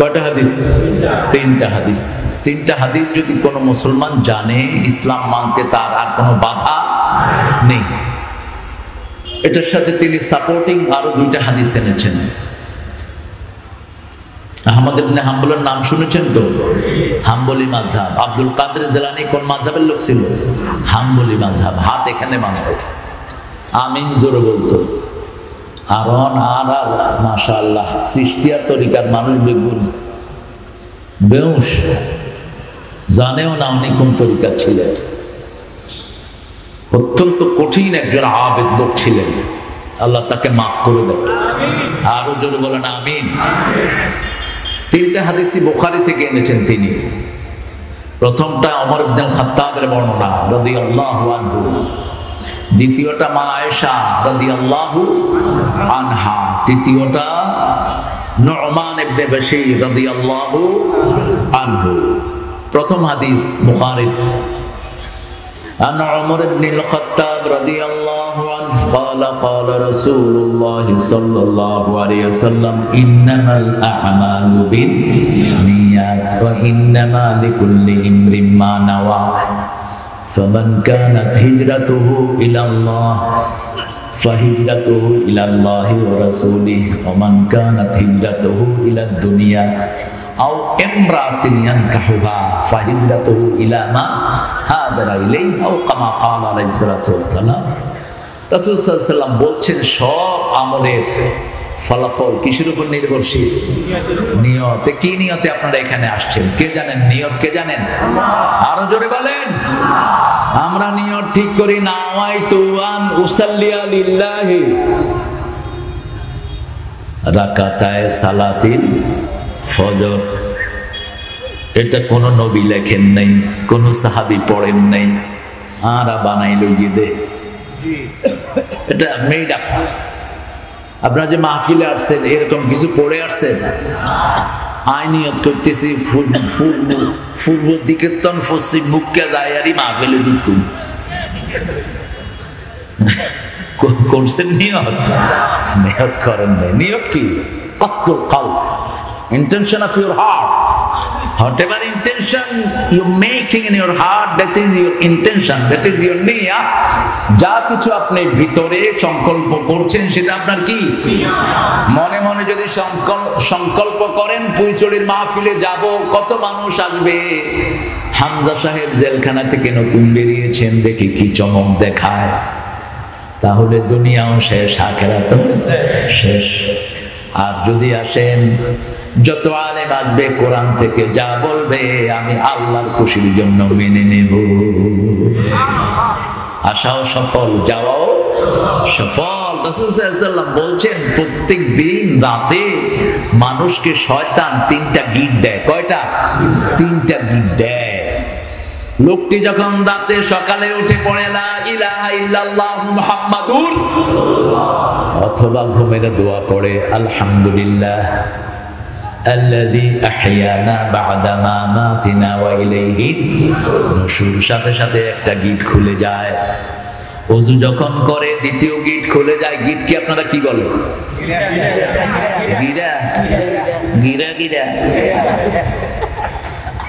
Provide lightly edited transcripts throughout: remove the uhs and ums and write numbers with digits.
কয়টা হাদিস? তিনটা হাদিস। তিনটা হাদিস যদি কোনো মুসলমান জানে, ইসলাম মানতে তার আর কোনো বাধা নেই। এটার সাথে তিনি সাপোর্টিং আরো দুইটা হাদিস এনেছেন। আহমদ ইবনে হাম্বলের নাম শুনেছেন তো? হাম্বলি মাযহাব। আব্দুল কাদের জিলানী কোন মাযহাবের লোক ছিল? হাম্বলি মাযহাব। হাত এখানে মানতো, আমিন জোরে বলতো। আর মাশাআল্লাহ চিশতিয়া তরিকার মানুষ বেগুন বেউস, জানেও না উনি কোন তরিকা ছিলেন। অত্যন্ত কঠিন একজন আবেদ লোক ছিলেন, আল্লাহ তাকে মাফ করে দেন। আরো জোরে বলেন আমিন। তিনটা হাদিসই বুখারী থেকে এনেছেন তিনি। প্রথমটা ওমর ইবনে খাত্তাবের বর্ণনা রাদিয়াল্লাহু আনহু, দ্বিতীয়টা মা আয়েশা রাদিয়াল্লাহু আনহা, তৃতীয়টা নু'মান ইবনে বাশীর রাদিয়াল্লাহু আনহু। প্রথম হাদিস বুখারী। عن عمر بن الخطاب رضي الله عنه قال قال رسول الله صلى الله عليه وسلم إنما الأعمال بالنيات وإنما لكل امرئ ما نوى فمن كانت هجرته إلى الله فهجرته إلى الله ورسوله ومن كانت هجرته إلى الدنيا أو امرأة ينكحها فهجرته إلى ما هاجر إليه أو كما قال عليه الصلاة والسلام। রাসূল সাল্লাল্লাহু আলাইহি ওয়াসাল্লাম বলছেন সব আমলের ফলাফল কিসের উপর নির্ভরশীল? নিয়ত। কি নিয়তে আপনারা এখানে আসছেন? কে জানেন নিয়ত? কে জানেন? আরো জোরে বলেন। আমরা নিয়ত ঠিক করি, নাওয়াইতু আন উসাল্লিয়া লিল্লাহি রাকাতায়ে সালাতিল ফজর। এটা কোন নবী লেখেন নাই, কোন সাহাবী পড়েন নাই, আরা বানাইলো দে, এটা মেড আপ। আপনারা যে মাহফিলে আসছেন এরকম কিছু পড়ে আসছেন? আইনিয়ত করতেছি পূর্ব দিকে তন পশ্চিম মুখকে যায় আর মাহফিলে ঢুকুন করছেন নিয়ত? নিয়ত করেন নাই। নিয়ত কি? কসদুল কলব, intention of your heart. Whatever intention you're making in your heart, that is your intention, that is your niyyah. যা কিছু আপনি ভিতরে সংকল্প করছেন সেটা আপনার কি? মনে মনে যদি সংকল্প করেন পুইচড়ির মাহফিলে যাব, কত মানুষ আসবে, হামজা সাহেব জেলখানা থেকে নতুন বেরিয়েছেন, দেখি কি চমক দেখায়, তাহলে দুনিয়াও শেষ, আখিরাতও শেষ। আর যদি আসেন যত আলেম আসবে কোরআন থেকে যা বলবে আমি আল্লাহর খুশির জন্য মেনে নেব, আশাও সফল, যাওয়াও সফল। রাসূল সাল্লাল্লাহু আলাইহি ওয়াসাল্লাম বলছেন প্রত্যেক দিন রাতে মানুষকে শয়তান 3টা গিট দেয়। কয়টা? 3টা গিট দেয়। লোকটি যখন রাতে সকালে উঠে পড়ে লা ইলাহা ইল্লাল্লাহু মুহাম্মাদুর রাসূলুল্লাহ, অথবা ঘুমের দোয়া পড়ে আলহামদুলিল্লাহ আল্লাযী আহইয়ানা বা'দা মা মাতিনা ওয়া ইলাইহি নুশুর, সাথে সাথে একটা গিট খুলে যায়। ওযু যখন করে দ্বিতীয় গিট খুলে যায়। গিট কি আপনারা কি বলে? গিরা গিরা গিরা।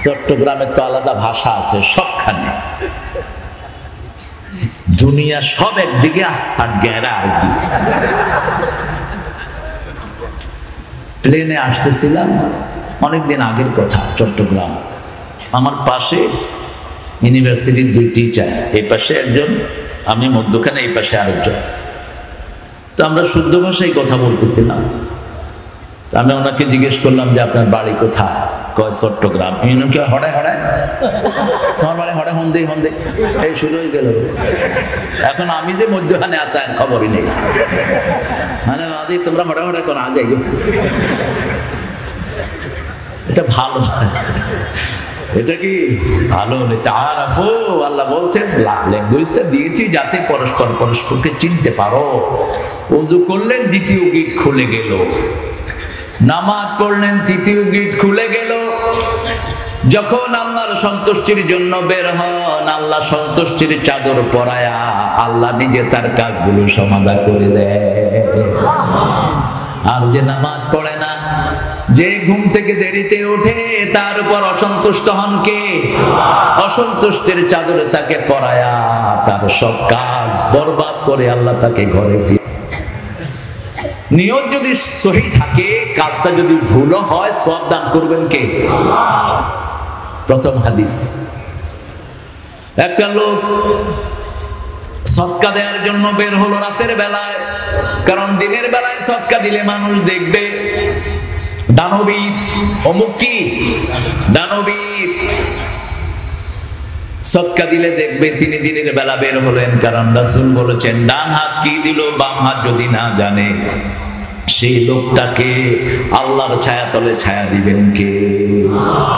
চট্টগ্রামের তো আলাদা ভাষা আছে সবখানে, দুনিয়া সব একদিকে আর গেরা আরেকদিকে। প্লেনে আসতেছিলাম, অনেকদিন আগের কথা, চট্টগ্রাম। আমার পাশে ইউনিভার্সিটির 2 টিচার, এই পাশে একজন, আমি মধ্যখানে, এই পাশে আরেকজন। তো আমরা শুদ্ধ ভাষায় কথা বলতেছিলাম। আমি ওনাকে জিজ্ঞেস করলাম যে আপনার বাড়ি কোথায়? কয় চট্টগ্রাম। হড়ায় হড়ায়, তোমার বাড়ি হড়ায়, হন্দে হন্দে, এই শুরু হয়ে গেল। এখন আমি যে মধ্যখানে আসার খবরই নেই, মানে আজই তোমরা হড়ায় হড়ায় করো, আজ এটা ভালো নয়। এটা কি ভালো? তাআরাফু, আল্লাহ বলছেন ল্যাঙ্গুয়েজটা দিয়েছি যাতে পরস্পর পরস্পরকে চিনতে পারো। ওযু করলেন, দ্বিতীয় গিট খুলে গেল। নামাজ পড়লেন, তৃতীয় গিট খুলে গেল। যখন আল্লাহর সন্তুষ্টির জন্য বের হন, আল্লাহ সন্তুষ্টির চাদর পরায়া আল্লাহ নিজে তার কাজগুলো সমাধা করে দেয়। আর যে নামাজ পড়ে না, যে ঘুম থেকে দেরিতে ওঠে তার উপর অসন্তুষ্ট হন কে? অসন্তুষ্টের চাদরে তাকে পরায়া তার সব কাজ বরবাদ করে আল্লাহ তাকে ঘরে ফিরে। নিয়ত যদি সহি থাকে, কাজটা যদি ভুলও হয়, সওয়াব দান করবেন কে? প্রথম হাদিস, একটা লোক সদকা দেওয়ার জন্য বের হলো রাতের বেলায়, কারণ দিনের বেলায় সদকা দিলে মানুষ দেখবে দানবীর, অমুক কি দানবীর, সদকা দিলে দেখবে। তিনি দিনের বেলা বের হলেন, কারণ রাসূল বলেছেন ডান হাত কি দিল বাম হাত যদি না জানে, সেই লোকটাকে আল্লাহর ছায়াতলে ছায়া দিবেন কে?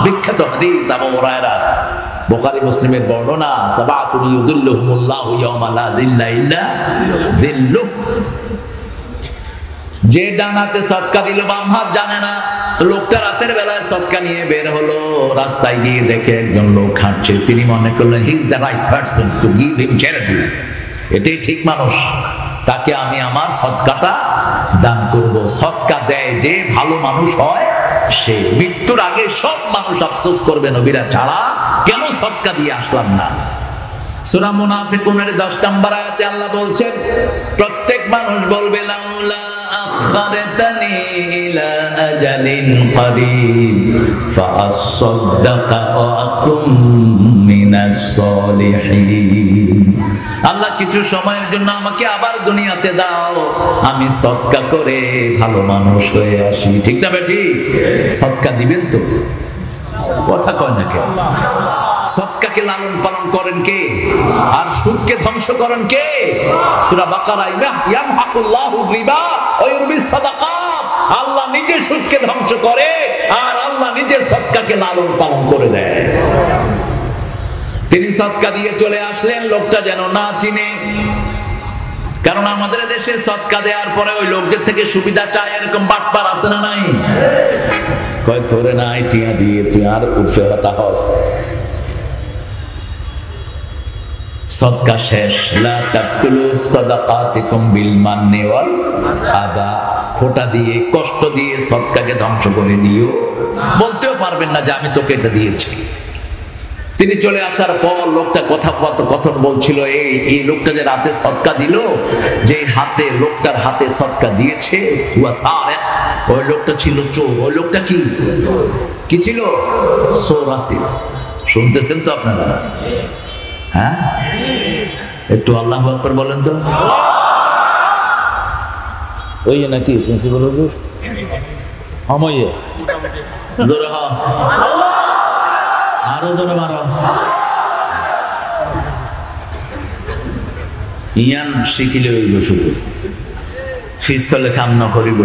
বিখ্যাত হাদিস আবু হুরায়রা, বুখারী মুসলিমের বর্ণনা, সাবাতুন ইউযিল্লুহুমুল্লাহু ইয়াওমা লা যিল্লা ইল্লা যিল্লুহ। যে ডান হাতে সদকা দিল বাম হাত জানে না, লোকটা রাতের বেলায় সদকা নিয়ে বের হলো, রাস্তায় গিয়ে দেখে একজন লোক হাঁটছে, তিনি মনে করলেন he is the right person to give him charity, এটাই ঠিক মানুষ, তাকে আমি আমার সদকাটা দান করব। সদকা দেয় যে ভালো মানুষ হয় সে। মৃত্যুর আগে সব মানুষ আফসোস করবে নবীরা ছাড়া কেন সদকা দিয়ে আসলাম না। সূরা মুনাফিকুনের 10 নম্বর আয়াতে আল্লাহ বলছেন প্রত্যেক মানুষ বলবে লাউলা আখারতানি ইলা আজালিন করিব ফাআসসাদদাকা ওয়া আকুম মিনাস সলিহিন। আল্লাহ কিছু সময়ের জন্য আমাকে আবার দুনিয়াতে দাও, আমি সদকা করে ভালো মানুষ হয়ে আসি। ঠিক না বেটি? সদকা দিবেন তো? কথা কয় না কেন? সদকাকে লালন পালন করেন কে? আর সুদকে ধ্বংস করেন কে? সূরা বাকারা, ইয়ামহাকুল্লাহু রিবা ওয়া ইউরবিস সাদাকাত। আল্লাহ নিজে সুদকে ধ্বংস করে আর আল্লাহ নিজে সদকাকে লালন পালন করে দেয়। তিনি সদকা দিয়ে চলে আসলেন, লোকটা যেন না চিনে, কারণ আমাদের দেশে সদকা দেওয়ার পরে ওই লোকদের থেকে সুবিধা চায়, এরকম বাটপার আছে না নাই? কয় তোরে নাই টিয়া দিয়ে তুই আর উঠে হতা হস। সদকা শেষ, লা তাকতুলু সাদাকাতিকুম বিল মান্নি ওয়াল আদা। খোটা দিয়ে কষ্ট দিয়ে সদকাকে ধ্বংস করে দিও, বলতেও পারবেন না যে আমি তোকে এটা দিয়েছি। তিনি চলে আসার পর লোকটা কথন বলছিল, এই লোকটা যে রাতে সদকা দিল, যে হাতে লোকটার হাতে সদকা দিয়েছে ওই লোকটা ছিল চোর। ওই লোকটা কি ছিল? চোর আছিল। শুনতেছেন তো আপনারা? হ্যাঁ, একটু আল্লাহু আকবার বলেন তো। ওই নাকি প্রিন্সিপাল হুজুর আমায় জোরে হ, আরো জোরে মারো। ইয়ান শিখিলে হইল শুধু পিস্তলে কাম না করিব।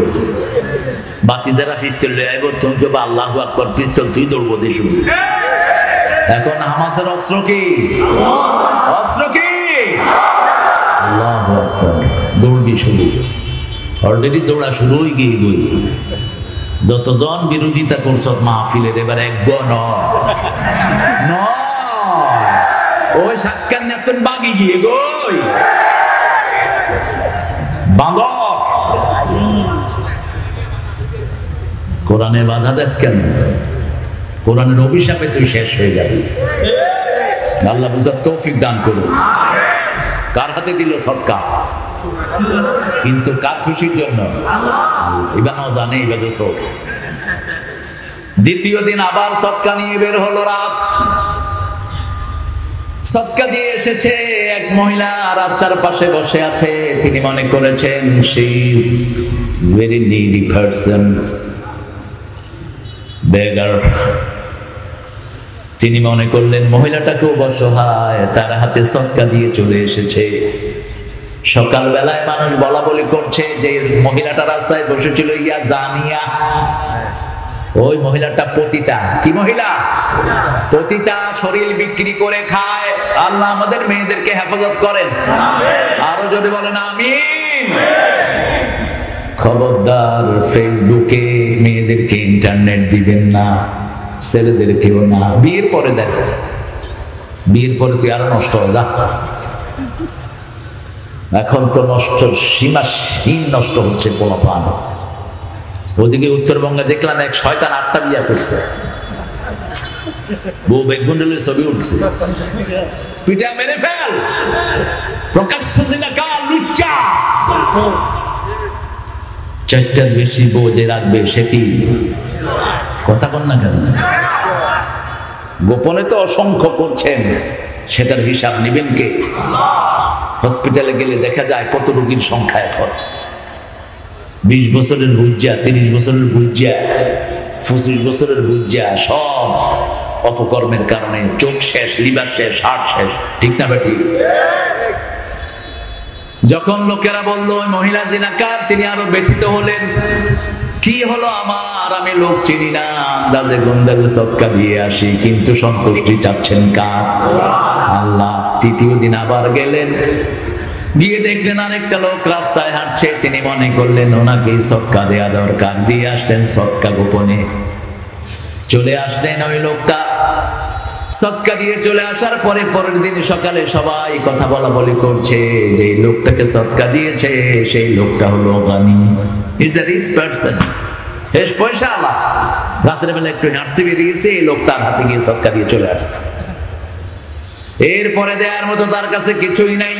বাতি যারা পিস্তল আইব তুমি কেবা আল্লাহু আকবার, পিস্তল তুই দৌড়বো দেশু। এখন হামাসের অস্ত্র কি? অস্ত্র কি? আল্লাহু আকবার। দৌড়বি শুধু, অলরেডি দৌড়া শুরু হয়ে গিয়ে বই। যতজন বিরোধিতা করছ মাহফিলের, এবার এক নয়, ওই সাতকার নেতন বাগি গিয়ে গই বাঁদর। কোরআনে বাধা দেশ কেন? কোরআনের অভিশাপে তুই শেষ হয়ে যাবি। আল্লাহ বুঝার তৌফিক দান করুন। কার হাতে দিল সদকা? কিন্তু কার খুশির জন্য? ইবানও জানে ইবাজে সব। দ্বিতীয় দিন আবার সদকা নিয়ে বের হলো রাত। সদকা দিয়ে এসেছে, এক মহিলা রাস্তার পাশে বসে আছে। তিনি মনে করেছেন she is very needy person, beggar. তিনি মনে করলেন মহিলাটাকেও অসহায়, তার হাতে সদকা দিয়ে চলে এসেছে। সকাল বেলায় মানুষ বলা বলি করছে যে মহিলাটা রাস্তায় বসেছিল ইয়া জানিয়া, ওই মহিলাটা পতিতা। কি মহিলা? পতিতা, শরীর বিক্রি করে খায়। আল্লাহ আমাদের মেয়েদেরকে হেফাজত করেন। আরো যদি বলেন আমিন। খবরদার ফেসবুকে মেয়েদেরকে ইন্টারনেট দিবেন না, ছেলেদেরকেও না। বিয়ের পরে দেন, বিয়ের পরে তুই আরো নষ্ট হয়ে যা। এখন তো নষ্ট, সীমাহীন নষ্ট হচ্ছে পোলাপান। ওদিকে উত্তরবঙ্গে দেখলাম এক শয়তান 8টা বিয়া করছে, বউ বেগুন্ডলের ছবি উঠছে, পিঠা মেরে ফেল, প্রকাশ্য জিনাকার লুচ্চা। 4টার বেশি বউ যে রাখবে সে কি কথা কন না কেন? গোপনে তো অসংখ্য করছেন, সেটার হিসাব নেবেন কে? হসপিটালে গেলে দেখা যায় কত রোগীর সংখ্যা এখন। 20 বছরের বুজ্জা, 30 বছরের বুজ্জা, 25 বছরের বুজ্জা, সব অপকর্মের কারণে চোখ শেষ, লিভার শেষ, হার্ট শেষ। ঠিক না বেটি? যখন লোকেরা বলল ওই মহিলা জিনাকার, তিনি আরো ব্যথিত হলেন। কি হলো আমার, আমি লোক চিনি না, আন্দাজে গন্দাজে সদকা দিয়ে আসি, কিন্তু সন্তুষ্টি চাচ্ছেন কার? আল্লাহ। তৃতীয় দিন আবার গেলেন, গিয়ে দেখলেন আরেকটা লোক রাস্তায় হাঁটছে, তিনি মনে করলেন ওনাকে সদকা দেয়া দরকার, দিয়ে আসলেন সদকা গোপনে। চলে আসলেন ওই লোকটা, সদকা দিয়ে চলে আসার পরে পরের দিন সকালে সবাই কথা বলা বলি করছে যে লোকটাকে সদকা দিয়েছে সেই লোকটা হলো গানি, ইজ দ্য রিচ পারসন, বেশ পয়সা আলা। রাতের বেলা একটু হাঁটতে বেরিয়েছে, এই লোক তার হাতে গিয়ে সদকা দিয়ে চলে আসছে। এরপরে দেওয়ার মতো তার কাছে কিছুই নাই,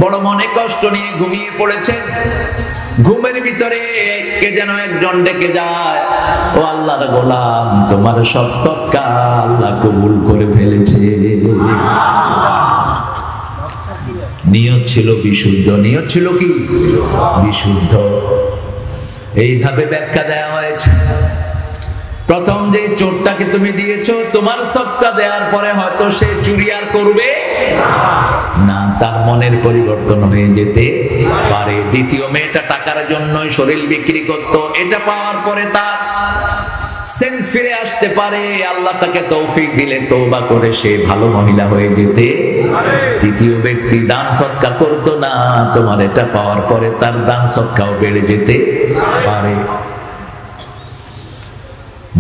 বড় মনে কষ্ট নিয়ে ঘুমিয়ে পড়েছেন। ঘুমের ভিতরে কে যেন একজন ডেকে যায়, ও আল্লাহর গোলাম, তোমার সব সদকা আল্লাহ কবুল করে ফেলেছে। নিয়ত ছিল বিশুদ্ধ, নিয়ত ছিল কি বিশুদ্ধ। এইভাবে ব্যাখ্যা দেওয়া হয়েছে, প্রথম যে চোরটাকে তুমি দিয়েছো, তোমার সদকা দেওয়ার পরে হয়তো সে চুরি আর করবে না, তার মনের পরিবর্তন হয়ে যেতে পারে। দ্বিতীয় মেয়েটা টাকার জন্যই শরীর বিক্রি করত, এটা পাওয়ার পরে তার সেন্স ফিরে আসতে পারে, আল্লাহ তাকে তৌফিক দিলে তওবা করে সে ভালো মহিলা হয়ে যেতে। তৃতীয় ব্যক্তি দান সদকা করতো না, তোমার এটা পাওয়ার পরে তার দান সদকাও বেড়ে যেতে পারে।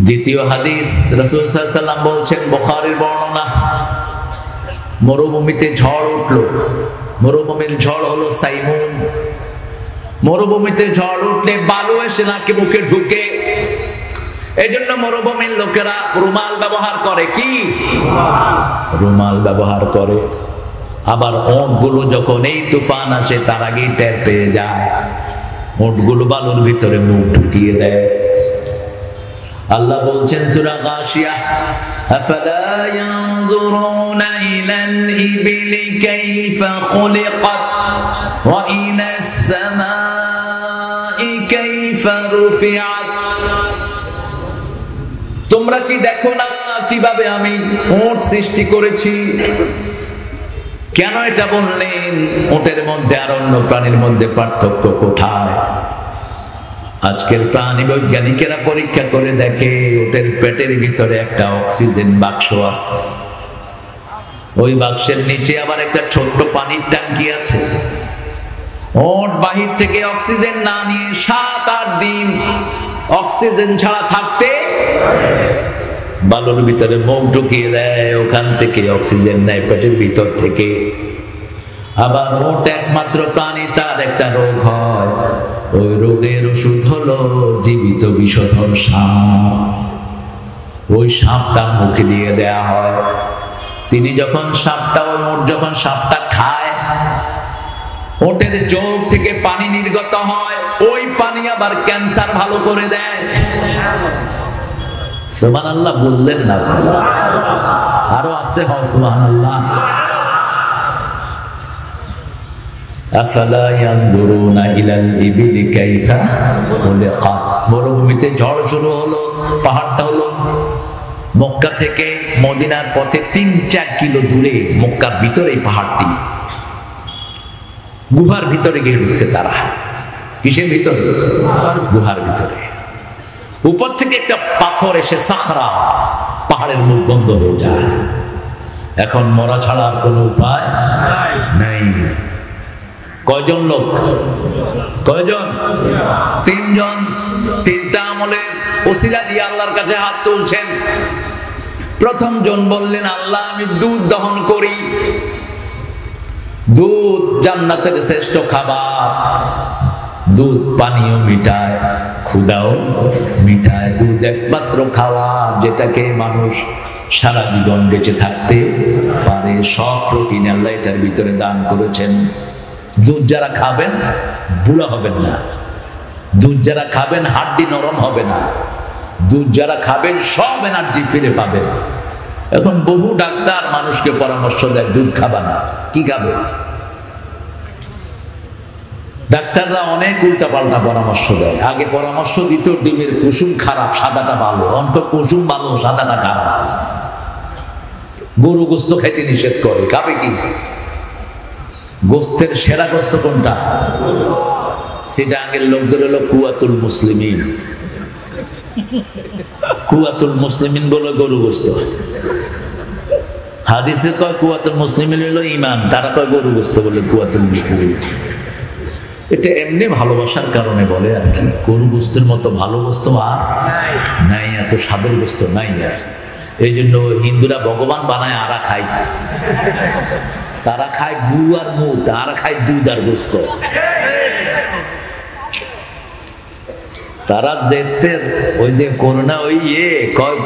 দ্বিতীয় হাদিস, রাসূল সাল্লাল্লাহু আলাইহি ওয়াসাল্লাম বলছেন, বুখারীর বর্ণনা, মরুভূমিতে ঝড় উঠলো। মরুভূমির ঝড় হলো সাইমুন। মরুভূমিতে ঝড় উঠলে বালু এসে নাকে মুখে ঢুকে, এই জন্য মরুভূমির লোকেরা রুমাল ব্যবহার করে। কি রুমাল ব্যবহার করে। আবার ওঁটগুলো যখন এই তুফান আসে তার আগেই টের পেয়ে যায়, ওঁটগুলো বালুর ভিতরে মুখ ঢুকিয়ে দেয়। আল্লাহ বলছেন সূরা গাশিয়া, আফালা ইয়ানজুরুনা ইলাল ইবিলি কাইফা খুলিকাত ওয়া ইলাস সামাই কাইফা রুফিআত। তোমরা কি দেখো না কিভাবে আমি উট সৃষ্টি করেছি? কেন এটা বললেন? উটের মধ্যে আর অন্য প্রাণীর মধ্যে পার্থক্য কোথায়? আজকের প্রাণী বৈজ্ঞানিকেরা পরীক্ষা করে দেখে ওটের পেটের ভিতরে একটা অক্সিজেন বাক্স আছে, ওই বাক্সের নিচে আবার একটা ছোট্ট পানির ট্যাঙ্কি আছে। ওট বাহির থেকে অক্সিজেন না নিয়ে 7-8 দিন অক্সিজেন ছাড়া থাকতে বালুর ভিতরে মুখ ঢুকিয়ে দেয়, ওখান থেকে অক্সিজেন নেয় পেটের ভিতর থেকে। আবার ওট একমাত্র প্রাণী, তার একটা রোগ হয়, ওই রোগের ওষুধ হলো জীবিত বিষধর সাপ। ওই সাপ তার মুখে দিয়ে দেয়া হয়। তিনি যখন সাপটা, ওই ওট যখন সাপটা খায়, ওটের চোখ থেকে পানি নির্গত হয়, ওই পানি আবার ক্যান্সার ভালো করে দেয়। সুবহানাল্লাহ বললেন না? আরো আসতে হয় সুবহানাল্লাহ। আফালা ইয়ানজুরুনা ইলাল ইবিলি কাইফা খুলিকাত। মরুভূমিতে ঝড় শুরু হলো, পাহাড়টা হলো মক্কা থেকে মদিনার পথে 3-4 কিলো দূরে, মক্কার ভিতরে এই পাহাড়টি। গুহার ভিতরে গিয়ে ঢুকছে তারা। কিসের ভিতরে? গুহার ভিতরে। উপর থেকে একটা পাথর এসে সাখরা, পাহাড়ের মুখ বন্ধ হয়ে যায়। এখন মরা ছাড়া আর কোনো উপায় নাই। কয়জন লোক? কয়জন? 3 জন। 3টা আমলের ওসিলা দিয়ে আল্লাহর কাছে হাত তুলছেন। প্রথম জন বললেন, আল্লাহ আমি দুধ দহন করি। দুধ জান্নাতের শ্রেষ্ঠ খাবার। দুধ পানীয় মিটায়, ক্ষুধাও মিটায়। দুধ একমাত্র খাওয়ার যেটাকে মানুষ সারা জীবন বেঁচে থাকতে পারে। সব প্রোটিন আল্লাহ এটার ভিতরে দান করেছেন। দুধ যারা খাবেন বুড়া হবেন না, দুধ যারা খাবেন হাড্ডি নরম হবে না, দুধ যারা খাবেন সব এনার্জি ফিরে পাবেন। এখন বহু ডাক্তার মানুষকে পরামর্শ দেয় দুধ খাবা না, কি খাবে? ডাক্তাররা অনেক উল্টা পাল্টা পরামর্শ দেয়। আগে পরামর্শ দিত ডিমের কুসুম খারাপ, সাদাটা ভালো। অন্ত কুসুম ভালো, সাদাটা খারাপ। গরু গোস্ত খাইতে নিষেধ করে, খাবে কি? গোস্তের সেরা গোস্ত কোনটা? সেটা আগের লোকদের হলো কুয়াতুল মুসলিমিন। কুয়াতুল মুসলিমিন বলে গরু গোস্ত। হাদিসে কয় কুয়াতুল মুসলিমিন হলো ইমান, তারা কয় গরু গোস্ত বলে কুয়াতুল মুসলিমিন। এটা এমনি ভালোবাসার কারণে বলে আর কি। গরু গোস্তের মতো ভালো গোস্ত আর নাই, এত স্বাদের গোস্ত নাই আর। এই জন্য হিন্দুরা ভগবান বানায়, আরা খায়। তারা খায় গু আর মুখ, তারা খায় দুধ আর গোস্ত। তারা যেতে ওই যে করোনা ওই কয়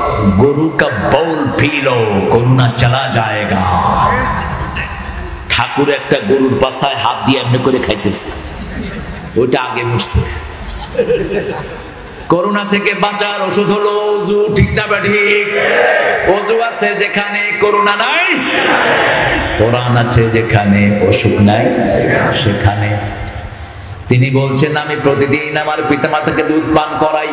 গরু কা বউল পি লো, করোনা চলা যায়গা। ঠাকুর একটা গরুর পাশায় হাত দিয়ে এমনি করে খাইতেছে, ওইটা আগে মরছে। করোনা থেকে বাঁচার ওষুধ হলো ওযু, ঠিক না ঠিক? ওযু আছে যেখানে করোনা নাই, কোরআন আছে যেখানে অসুখ নাই সেখানে। তিনি বলছেন আমি প্রতিদিন আমার পিতামাতাকে দুধ পান করাই।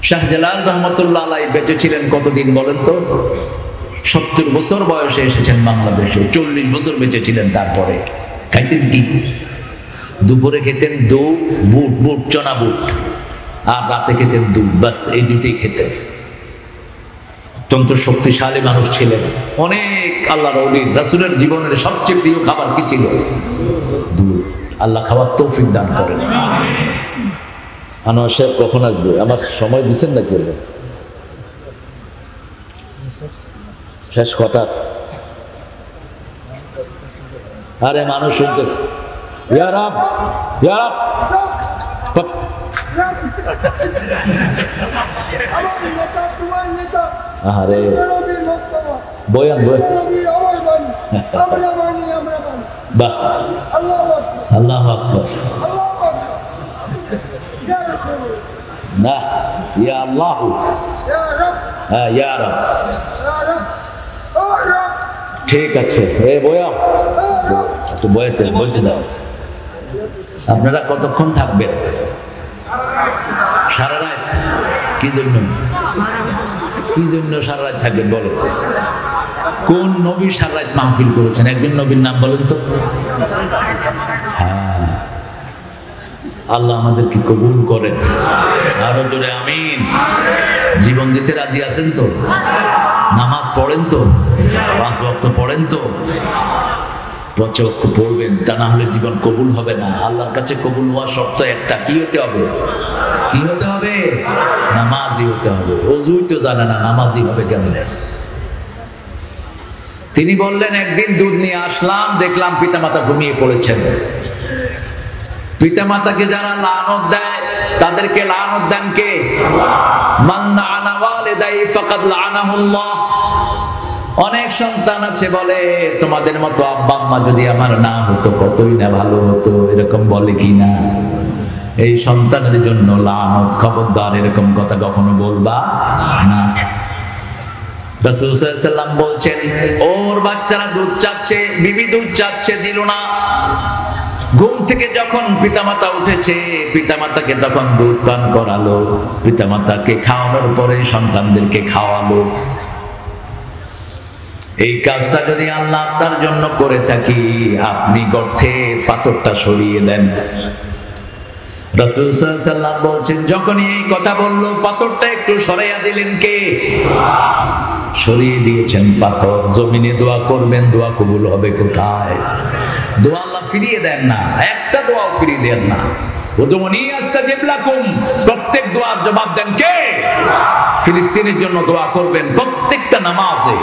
শাহজালাল রহমতুল্লাহ আলাইহি বেঁচে ছিলেন কতদিন বলেন তো? 70 বছর বয়সে এসেছেন বাংলাদেশে, 40 বছর বেঁচে ছিলেন। তারপরে খাইতেন কি? দুপুরে খেতেন দুধ, বুট চনা বুট, আর রাতে খেতেন দুধ, বাস এই দুটোই খেতেন। অত্যন্ত শক্তিশালী মানুষ ছিলেন। অনেক আল্লাহর ওলি রাসূলের জীবনের সবচেয়ে প্রিয় খাবার কি ছিল? দুধ। আল্লাহ খাবার তৌফিক দান করেন। আনোয়ার সাহেব কখন আসবে? আমার সময় দিচ্ছেন নাকি? শেষ কটা? আরে মানুষ শুনতেছে। ইয়া রাব, ইয়া রাব। আরে বয়ান বাহ, আল্লাহু আকবার। না, ইয়া আল্লাহ, হ্যাঁ ইয়া রাব। ঠিক আছে, এ বয়াম একটু বয়াতে বলতে দাও। আপনারা কতক্ষণ থাকবেন? সারা রাত? কি জন্য, কি জন্য সারা রাত থাকবেন বলো? কোন নবী সারা রাত মাহফিল করেছেন? একজন নবীর নাম বলেন তো। হ্যাঁ, আল্লাহ আমাদেরকে কবুল করেন। আরো জোরে আমিন। জীবন দিতে রাজি আছেন তো? নামাজ পড়েন তো? 5 ওয়াক্ত পড়েন তো? 5 ওয়াক্ত পড়বেন, তা না হলে জীবন কবুল হবে না। আল্লাহর কাছে কবুল হওয়ার শর্ত একটা, কি হতে হবে? কি হতে হবে? নামাজি হতে হবে। ওযুই তো জানে না, নামাজি হবে কেমনে? তিনি বললেন একদিন দুধ নিয়ে আসলাম, দেখলাম পিতামাতা ঘুমিয়ে পড়েছেন। পিতামাতাকে যারা লানত দেয় তাদেরকে লানত দেন কে? মান লাআনা ওয়ালিদাইহি ফাকাদ লাআনাহুল্লাহ। অনেক সন্তান আছে বলে তোমাদের মতো আব্বা আম্মা যদি আমার না হতো কতই না ভালো হতো, এরকম বলে কি না? এই সন্তানের জন্য লানত, খবরদার এরকম কথা কখনো বলবা না। রাসূল সাল্লাল্লাহু আলাইহি ওয়াসাল্লাম বলছেন ওর বাচ্চারা দুধ চাচ্ছে, বিবি দুধ চাচ্ছে, দিল না। ঘুম থেকে যখন পিতামাতা উঠেছে, পিতামাতাকে তখন দুধ পান করালো, পিতামাতাকে খাওয়ানোর পরে সন্তানদেরকে খাওয়ালো। এই কাজটা যদি আল্লাহ আপনার জন্য করে থাকি, আপনি গর্তের পাথরটা সরিয়ে দেন। রাসূল সাল্লাল্লাহু আলাইহি ওয়াসাল্লাম বলছেন যখনই এই কথা বলল, পাথরটা একটু সরাইয়া দিলেন কে? সরিয়ে দিয়েছেন পাথর। জমিনে দোয়া করবেন, দোয়া কবুল হবে কোথায়? দোয়া আল্লাহ ফিরিয়ে দেন না, একটা দোয়াও ফিরিয়ে দেন না। উদুনি আস্তাজিব লাকুম, প্রত্যেক দোয়ার জবাব দেন কে? ফিলিস্তিনের জন্য দোয়া করবেন প্রত্যেকটা নামাজে।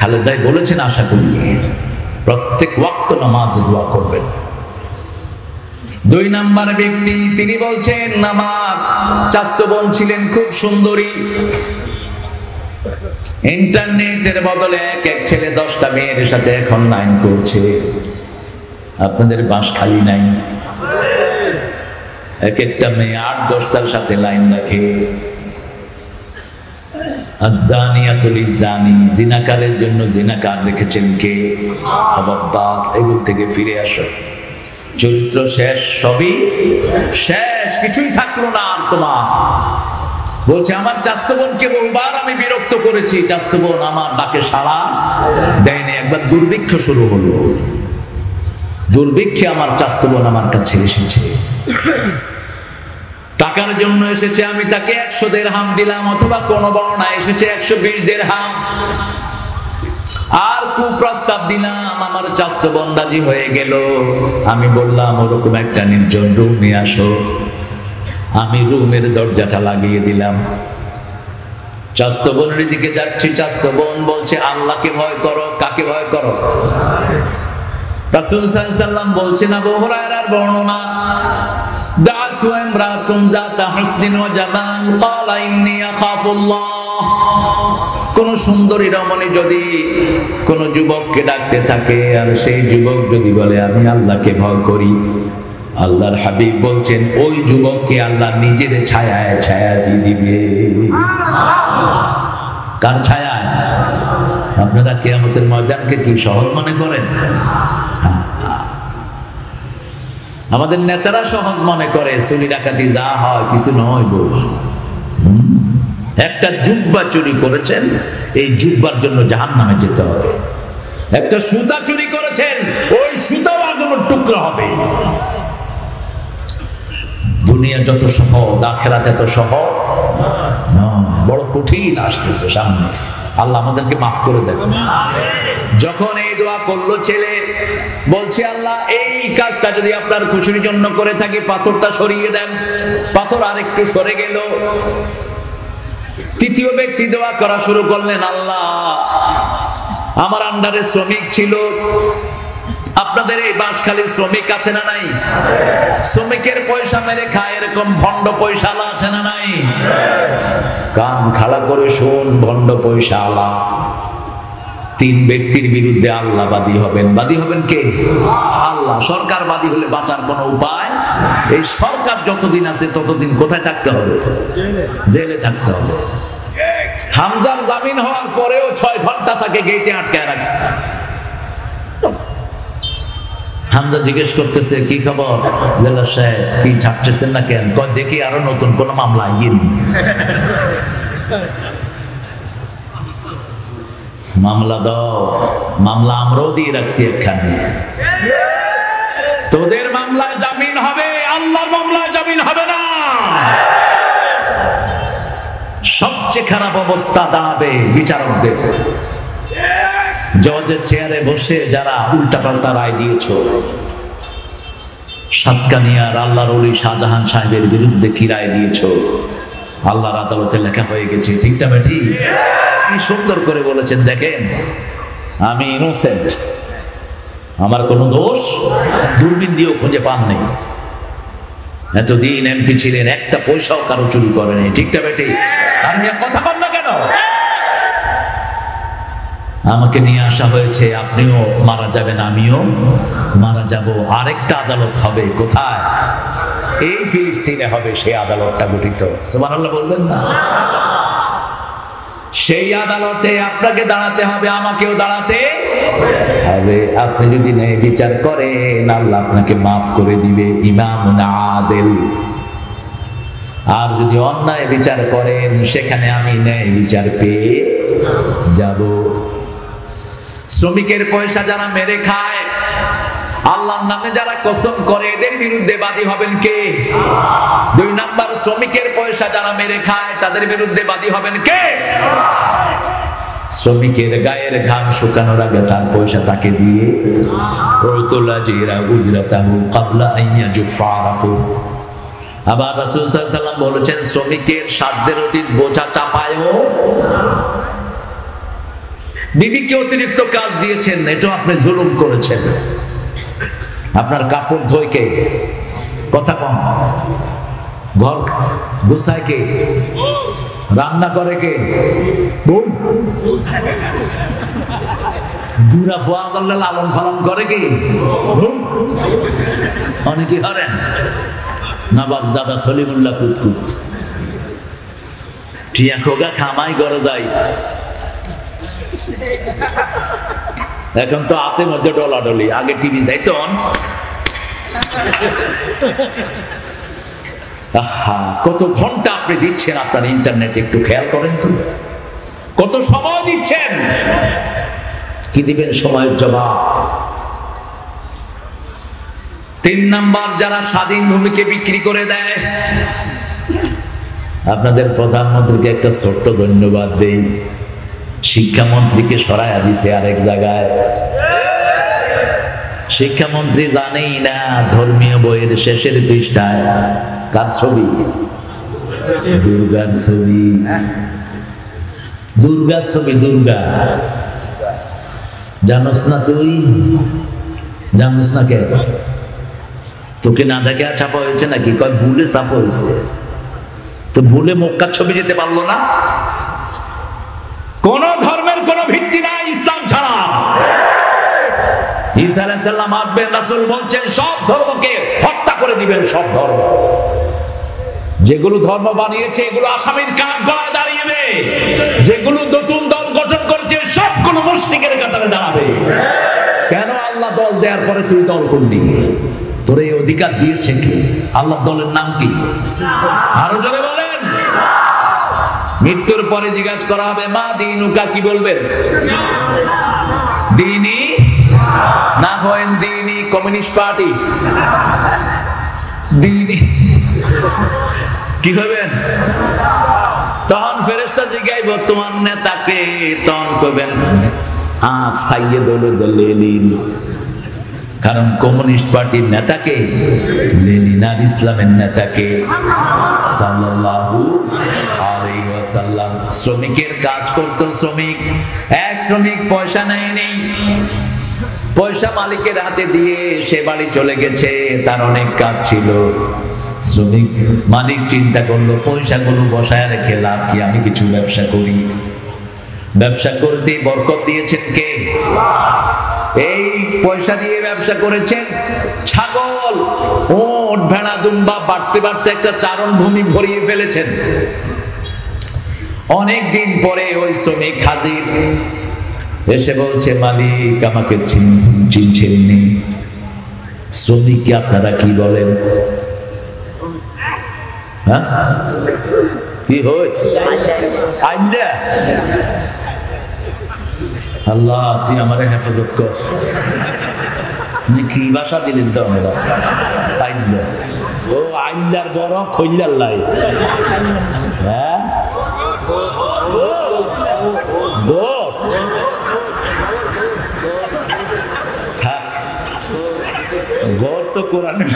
খালেদ ভাই বলেছেন আশা করি প্রত্যেক ওয়াক্ত নামাজে দোয়া করবেন। দুই নাম্বার ব্যক্তি, তিনি বলছেন আমার চাচাতো বোন ছিলেন খুব সুন্দরী, ইন্টারনেটের বদলে এক এক ছেলে 10টা মেয়ের সাথে এখন লাইন করছে। আপনাদের বাস খালি নাই? এক একটা মেয়ে 8-10টার সাথে লাইন রাখে। জিনাকারের জন্য জিনাকার রেখেছেন কে? খবরদার, এগুলো থেকে ফিরে আসো। চরিত্র শেষ, সবই শেষ, কিছুই থাকলো না আর তোমার। বলছে আমার চাচাতো বোনকে বহুবার আমি বিরক্ত করেছি, চাচাতো বোন আমার ডাকে সাড়া দেয়নি। একবার দুর্ভিক্ষ শুরু হলো, দুর্ভিক্ষে আমার চাচাতো বোন আমার কাছে এসেছে, টাকার জন্য এসেছে। আমি তাকে 100 দিরহাম দিলাম, অথবা কোন বর্ণনা এসেছে 120 দিরহাম, আর কুপ্রস্তাব দিলাম। আমার চাচাতো বোন রাজি হয়ে গেল। আমি বললাম ওরকম একটা নির্জন রুমে আসো। আমি রুমের দরজাটা লাগিয়ে দিলাম। চাচাতো বোনের দিকে যাচ্ছি, চাচাতো বোন বলছে আল্লাহকে ভয় করো। কাকে ভয় করো? রাসূল সাল্লাল্লাহু আলাইহি ওয়াসাল্লাম বলছেন, আবু হুরায়রার বর্ণনা, দাআতু ইমরাতুন যাতা হুসনিন ওয়া জামাল ক্বালা ইন্নী আখাফুল্লাহ। কোন সুন্দরী রমণী যদি কোন যুবককে ডাকতে থাকে, আর সেই যুবক যদি বলে আমি আল্লাহকে ভয় করি, আল্লাহর হাবিব বলছেন ওই যুবককে আল্লাহ নিজের ছায়ায় ছায়া দিয়ে দিবে। কার ছায়ায়? আপনারা কিয়ামতের ময়দানকে কি সহজ মনে করেন? আমাদের নেতারা সহজ মনে করে, চুরি ডাকাতি যা হয় কিছু নয়। একটা জুব্বা চুরি করেছেন, এই জুব্বার জন্য জাহান্নামে যেতে হবে। একটা সুতা চুরি করেছেন, ওই সুতাও আগুনের টুকরা হবে। দুনিয়া যত সহজ, আখিরাত এত সহজ নয়, বড় কঠিন আসতেছে সামনে। আল্লাহ আমাদেরকে মাফ করে দেন। যখন এই দোয়া করলো ছেলে, বলছে আল্লাহ এই কাজটা যদি আপনার খুশির জন্য করে থাকি, পাথরটা সরিয়ে দেন। পাথর আরেকটু সরে গেল। তৃতীয় ব্যক্তি দোয়া করা শুরু করলেন, আল্লাহ আমার আন্ডারে শ্রমিক ছিল। আপনাদের এই বাঁশখালীর শ্রমিক আছে না নাই? শ্রমিকের পয়সা মেরে খায়, এরকম ভণ্ড পয়সাওয়ালা আছে না নাই? কান খাড়া করে শুন, ভণ্ড পয়সাওয়ালা 3 ব্যক্তির বিরুদ্ধে আল্লাহ বাদী হবেন। বাদী হবেন কে? আল্লাহ। সরকার বাদী হলে বাঁচার কোনো উপায়? এই সরকার যতদিন আছে ততদিন কোথায় থাকতে হবে? জেলে থাকতে হবে। হামজার জামিন হওয়ার পরেও 6 ঘন্টা তাকে গেটে আটকায় রাখছে। হামজা জিজ্ঞেস করতেছে কি খবর জেলা সাহেব, কি ছাড়তেছেন না কেন? কয় দেখি আরো নতুন কোন মামলা আইয়েনি। মামলা দাও। মামলা আমরাও দিয়ে রাখছি এখানে। তোদের মামলায় জামিন হবে, আল্লাহর মামলায় জামিন হবে না। সবচেয়ে খারাপ অবস্থা দাঁড়াবে বিচারকদের। জজের চেয়ারে বসে যারা উল্টাপাল্টা রায় দিয়েছ, সাতকানিয়ার আল্লাহর ওলি শাহজাহান সাহেবের বিরুদ্ধে কি রায় দিয়েছ, আল্লাহর আদালতে লেখা হয়ে গেছে। ঠিকটা বেটি? কি সুন্দর করে বলেছেন দেখেন, আমি ইনোসেন্ট, আমার কোনো দোষ দূরবীন দিয়েও খুঁজে পান নেই। এতদিন এমপি ছিলেন, একটা পয়সাও কারো চুরি করেনি। ঠিকটা বেটি? আর কথা বল না কেন? আমাকে নিয়ে আসা হয়েছে, আপনিও মারা যাবেন, আমিও মারা যাব। আরেকটা আদালত হবে কোথায়? এই ফিলিস্তিনে হবে সেই আদালতটা গঠিত। সুবহানাল্লাহ বলবেন না? সেই আদালতে আপনাকে দাঁড়াতে হবে, আমাকেও দাঁড়াতে হবে। আপনি যদি ন্যায় বিচার করেন, আল্লাহ আপনাকে মাফ করে দিবে। ইমামুন আদিল। আর যদি অন্যায় বিচার করেন, সেখানে আমি ন্যায় বিচার পেয়ে যাব। শ্রমিকের পয়সা যারা মেরে খায়, আল্লাহর নামে যারা কসম করে, এদের বিরুদ্ধে বাদী হবেন কে? 2 নাম্বার, শ্রমিকের পয়সা যারা মেরে খায়, তাদের বিরুদ্ধে বাদী হবেন কে? শ্রমিকের গায়ের ঘাম শুকানোর আগে তার পয়সা তাকে দিয়ে, আবার রাসূল সাল্লাল্লাহু আলাইহি ওয়াসাল্লাম বলেছেন, শ্রমিকের সাধ্যের অতীত বোঝা চাপায়ও। বিবিকে অতিরিক্ত কাজ দিয়েছেন, এটা আপনি জুলুম করেছেন। আপনার কাপড় ধোয় কে? কথা কম। ঘর গুছায় কে? রান্না করে কে? বউ। গুড়া ফোয়া করলে লালন পালন করে কি? অনেকে হরেন নবাব জাদা সলিমুল্লাহ কুতকুত টিয়া খোগা খামাই করে যায়। এখন তো হাতের মধ্যে ডলাডলি, আগে টিভি যাইতো। কত ঘন্টা আপনি দিচ্ছেন আপনার ইন্টারনেটে, একটু খেয়াল করেন তো। কত সময় দিচ্ছেন, কি দিবেন সময়ের জবাব। 3 নাম্বার, যারা স্বাধীন ভূমিকে বিক্রি করে দেয়। আপনাদের প্রধানমন্ত্রীকে একটা ছোট্ট ধন্যবাদ দেই, শিক্ষামন্ত্রীকে সরাইয়া দিছে আরেক জায়গায়। শিক্ষামন্ত্রী জানেই না ধর্মীয় বইয়ের শেষের পৃষ্ঠায় কার ছবি? দুর্গার ছবি। দুর্গার ছবি, দুর্গা। জানোস না তুই? জানোস না কে? তোকে না দেখে ছাপা হয়েছে নাকি? কয় ভুলে ছাপা হয়েছে। তো ভুলে মক্কার ছবি যেতে পারলো না? কোন ধর্মের কোন ভিত্তি নাই ইসলাম ছাড়া। ঈসা আলাইহিস সালাম আসবেন, রাসূল বলছেন সব ধর্মকে হত্যা করে দিবেন। সব ধর্ম, যেগুলো ধর্ম বানিয়েছে এগুলো আসামির কাঠ গলায় দাঁড়িয়েবে। যেগুলো নতুন দল গঠন করেছে সবগুলো মুশরিকের কাতারে দাঁড়াবে। কেন? আল্লাহ দল দেওয়ার পরে তুই দল করলি। তোর এই অধিকার দিয়েছে কি? আল্লাহ দলের নাম কি? আরো জোরে বলেন। মৃত্যুর পরে জিজ্ঞাসা করা হবে মা দীনুকা, কি বলবেন? দিনী না হয়েন দিনী কমিউনিস্ট পার্টি। দিনী কি হবেন? তখন ফেরেশতা জিজ্ঞাসা তোমার নেতাকে, তখন কবেন সাইয়েদুল লেনিন। কারণ কমিউনিস্ট পার্টির নেতাকে লেনিন, আর ইসলামের নেতাকে সাল্লাল্লাহু আলাইহি ওয়াসাল্লাম। শ্রমিকের কাজ করত শ্রমিক, এক শ্রমিক পয়সা নেয়নি, পয়সা মালিকের হাতে দিয়ে সে বাড়ি চলে গেছে। তার অনেক কাজ ছিল। শ্রমিক মালিক চিন্তা করলো পয়সাগুলো বসায় রেখে লাভ কি, আমি কিছু ব্যবসা করি। ব্যবসা করতে বরকত দিয়েছেন কে? এই পয়সা দিয়ে ব্যবসা করেছেন। ছাগল, ওট, ভেড়া, দুম্বা বাড়তে বাড়তে একটা চারণ ভূমি ভরিয়ে ফেলেছেন। অনেক দিন পরে ওই শ্রমিক হাজির, এসে বলছে মালিক আমাকে চিনছেননি। শ্রমিককে আপনারা কি বলেন? হ্যাঁ, কি হয়? আইলা। আল্লাহ তুই আমার হেফাজত কর। কি ভাষা দিলেন তো আমরা? আইলা। ও আইলার বড় খৈলার লাই। হ্যাঁ, থাক, গড় তো কোরআনে,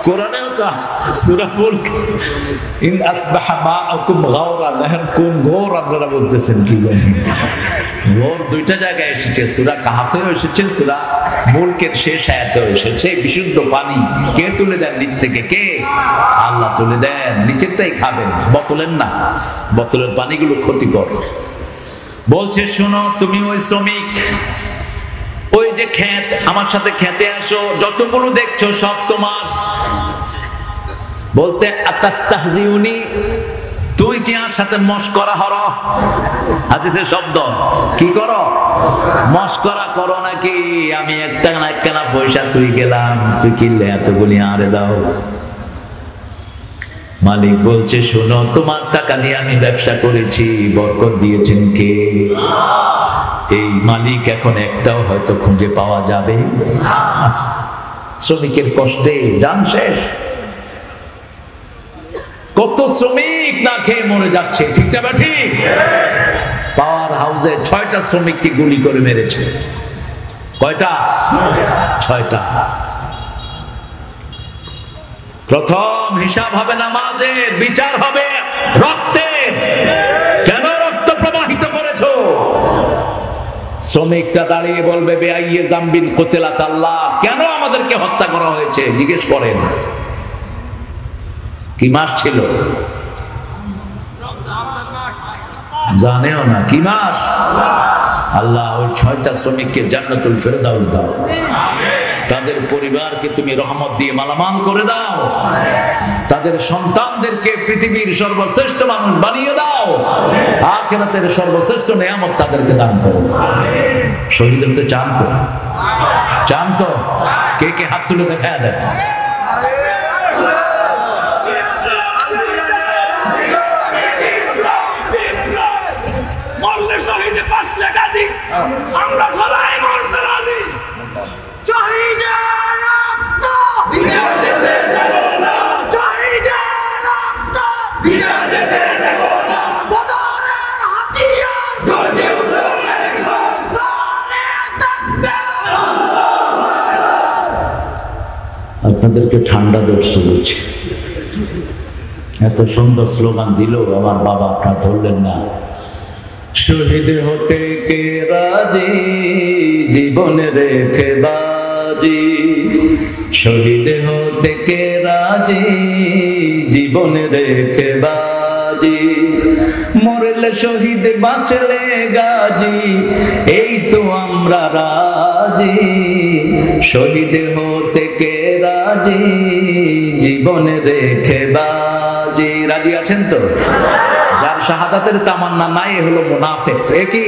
কোরআনেও তো সূরা মুলক ইন আসবাহা মাআকুম গাওরান। এখন কোন গৌর আপনারা বলতেছেন কি জানি? গৌর দুইটা জায়গায় এসেছে, সূরা কাহাফেও এসেছে, সূরা মুলকের শেষ আয়াতেও এসেছে। বিশুদ্ধ পানি কে তুলে দেন নিচ থেকে? কে? আল্লাহ তুলে দেন। নিচেরটাই খাবেন, বোতলের না। বোতলের পানিগুলো ক্ষতিকর। বলছে শোনো, তুমি ওই শ্রমিক, ওই যে ক্ষেত, আমার সাথে খেতে আসো, যতগুলো দেখছো সব তোমার। বলতে আতাস্তাহজিউনি, তুই কি আমার সাথে মশকরা হরো? হাদিসের শব্দ কি করো? মশকরা করো নাকি? আমি একটা না একখানা পয়সা তুই গেলাম, তুই কিনলে এতগুলি আরে দাও। মালিক বলছে শোনো, তোমার টাকা নিয়ে আমি ব্যবসা করেছি, বরকত দিয়েছেন কে? এই মালিক এখন একটাও হয়তো খুঁজে পাওয়া যাবে। শ্রমিকের কষ্টে জান শেষ। কত শ্রমিক না খেয়ে মরে যাচ্ছে, ঠিক না ঠিক? পাওয়ার হাউসে 6টা শ্রমিককে গুলি করে মেরেছে। কয়টা? 6টা। প্রথম হিসাব হবে নামাজের, বিচার হবে রক্তের। কেন রক্ত প্রবাহিত করেছো? শ্রমিকটা দাঁড়িয়ে বলবে বেআইয়ে জামবিন কুতিলাত আল্লাহ, কেন আমাদেরকে হত্যা করা হয়েছে জিজ্ঞেস করেন। কি মাস ছিল জানেও না, কি মাস? আল্লাহ ওই 6টা শ্রমিককে জান্নাতুল ফেরদাউস দাও, তাদের পরিবারকে তুমি রহমত দিয়ে মালামাল করে দাও, তাদের সন্তানদেরকে পৃথিবীর সর্বশ্রেষ্ঠ মানুষ বানিয়ে দাও, আখিরাতের সর্বশ্রেষ্ঠ নেয়ামত তাদেরকে দান করো। শহীদের তো চান তো কে কে হাত তুলে দেখা দেন। আমরা সবাই মরতে রাজি। শহীদের রক্ত বিনা যেতে দেব না, শহীদের রক্ত বিনা যেতে দেব না। বদরের হাতিয়ার গর্জে উঠল একবার, নারে তাকবীর। আপনাদেরকে ঠান্ডা ধরছে বুঝছি, এত সুন্দর স্লোগান দিল আমার বাবা, আপনারা ধরলেন না। শহীদ হতে কে রাজি, জীবন রেখে বাজি, শহীদ হতে কে রাজি, জীবন রেখে বাজি, মরলে শহীদ বাঁচলে গাজী, এই তো আমরা রাজি, শহীদ হতে কে রাজি, জীবন রেখে বাজি। রাজি আছেন তো? যার শাহাদাতের তামান্না নাই হলো মুনাফিক। এ কি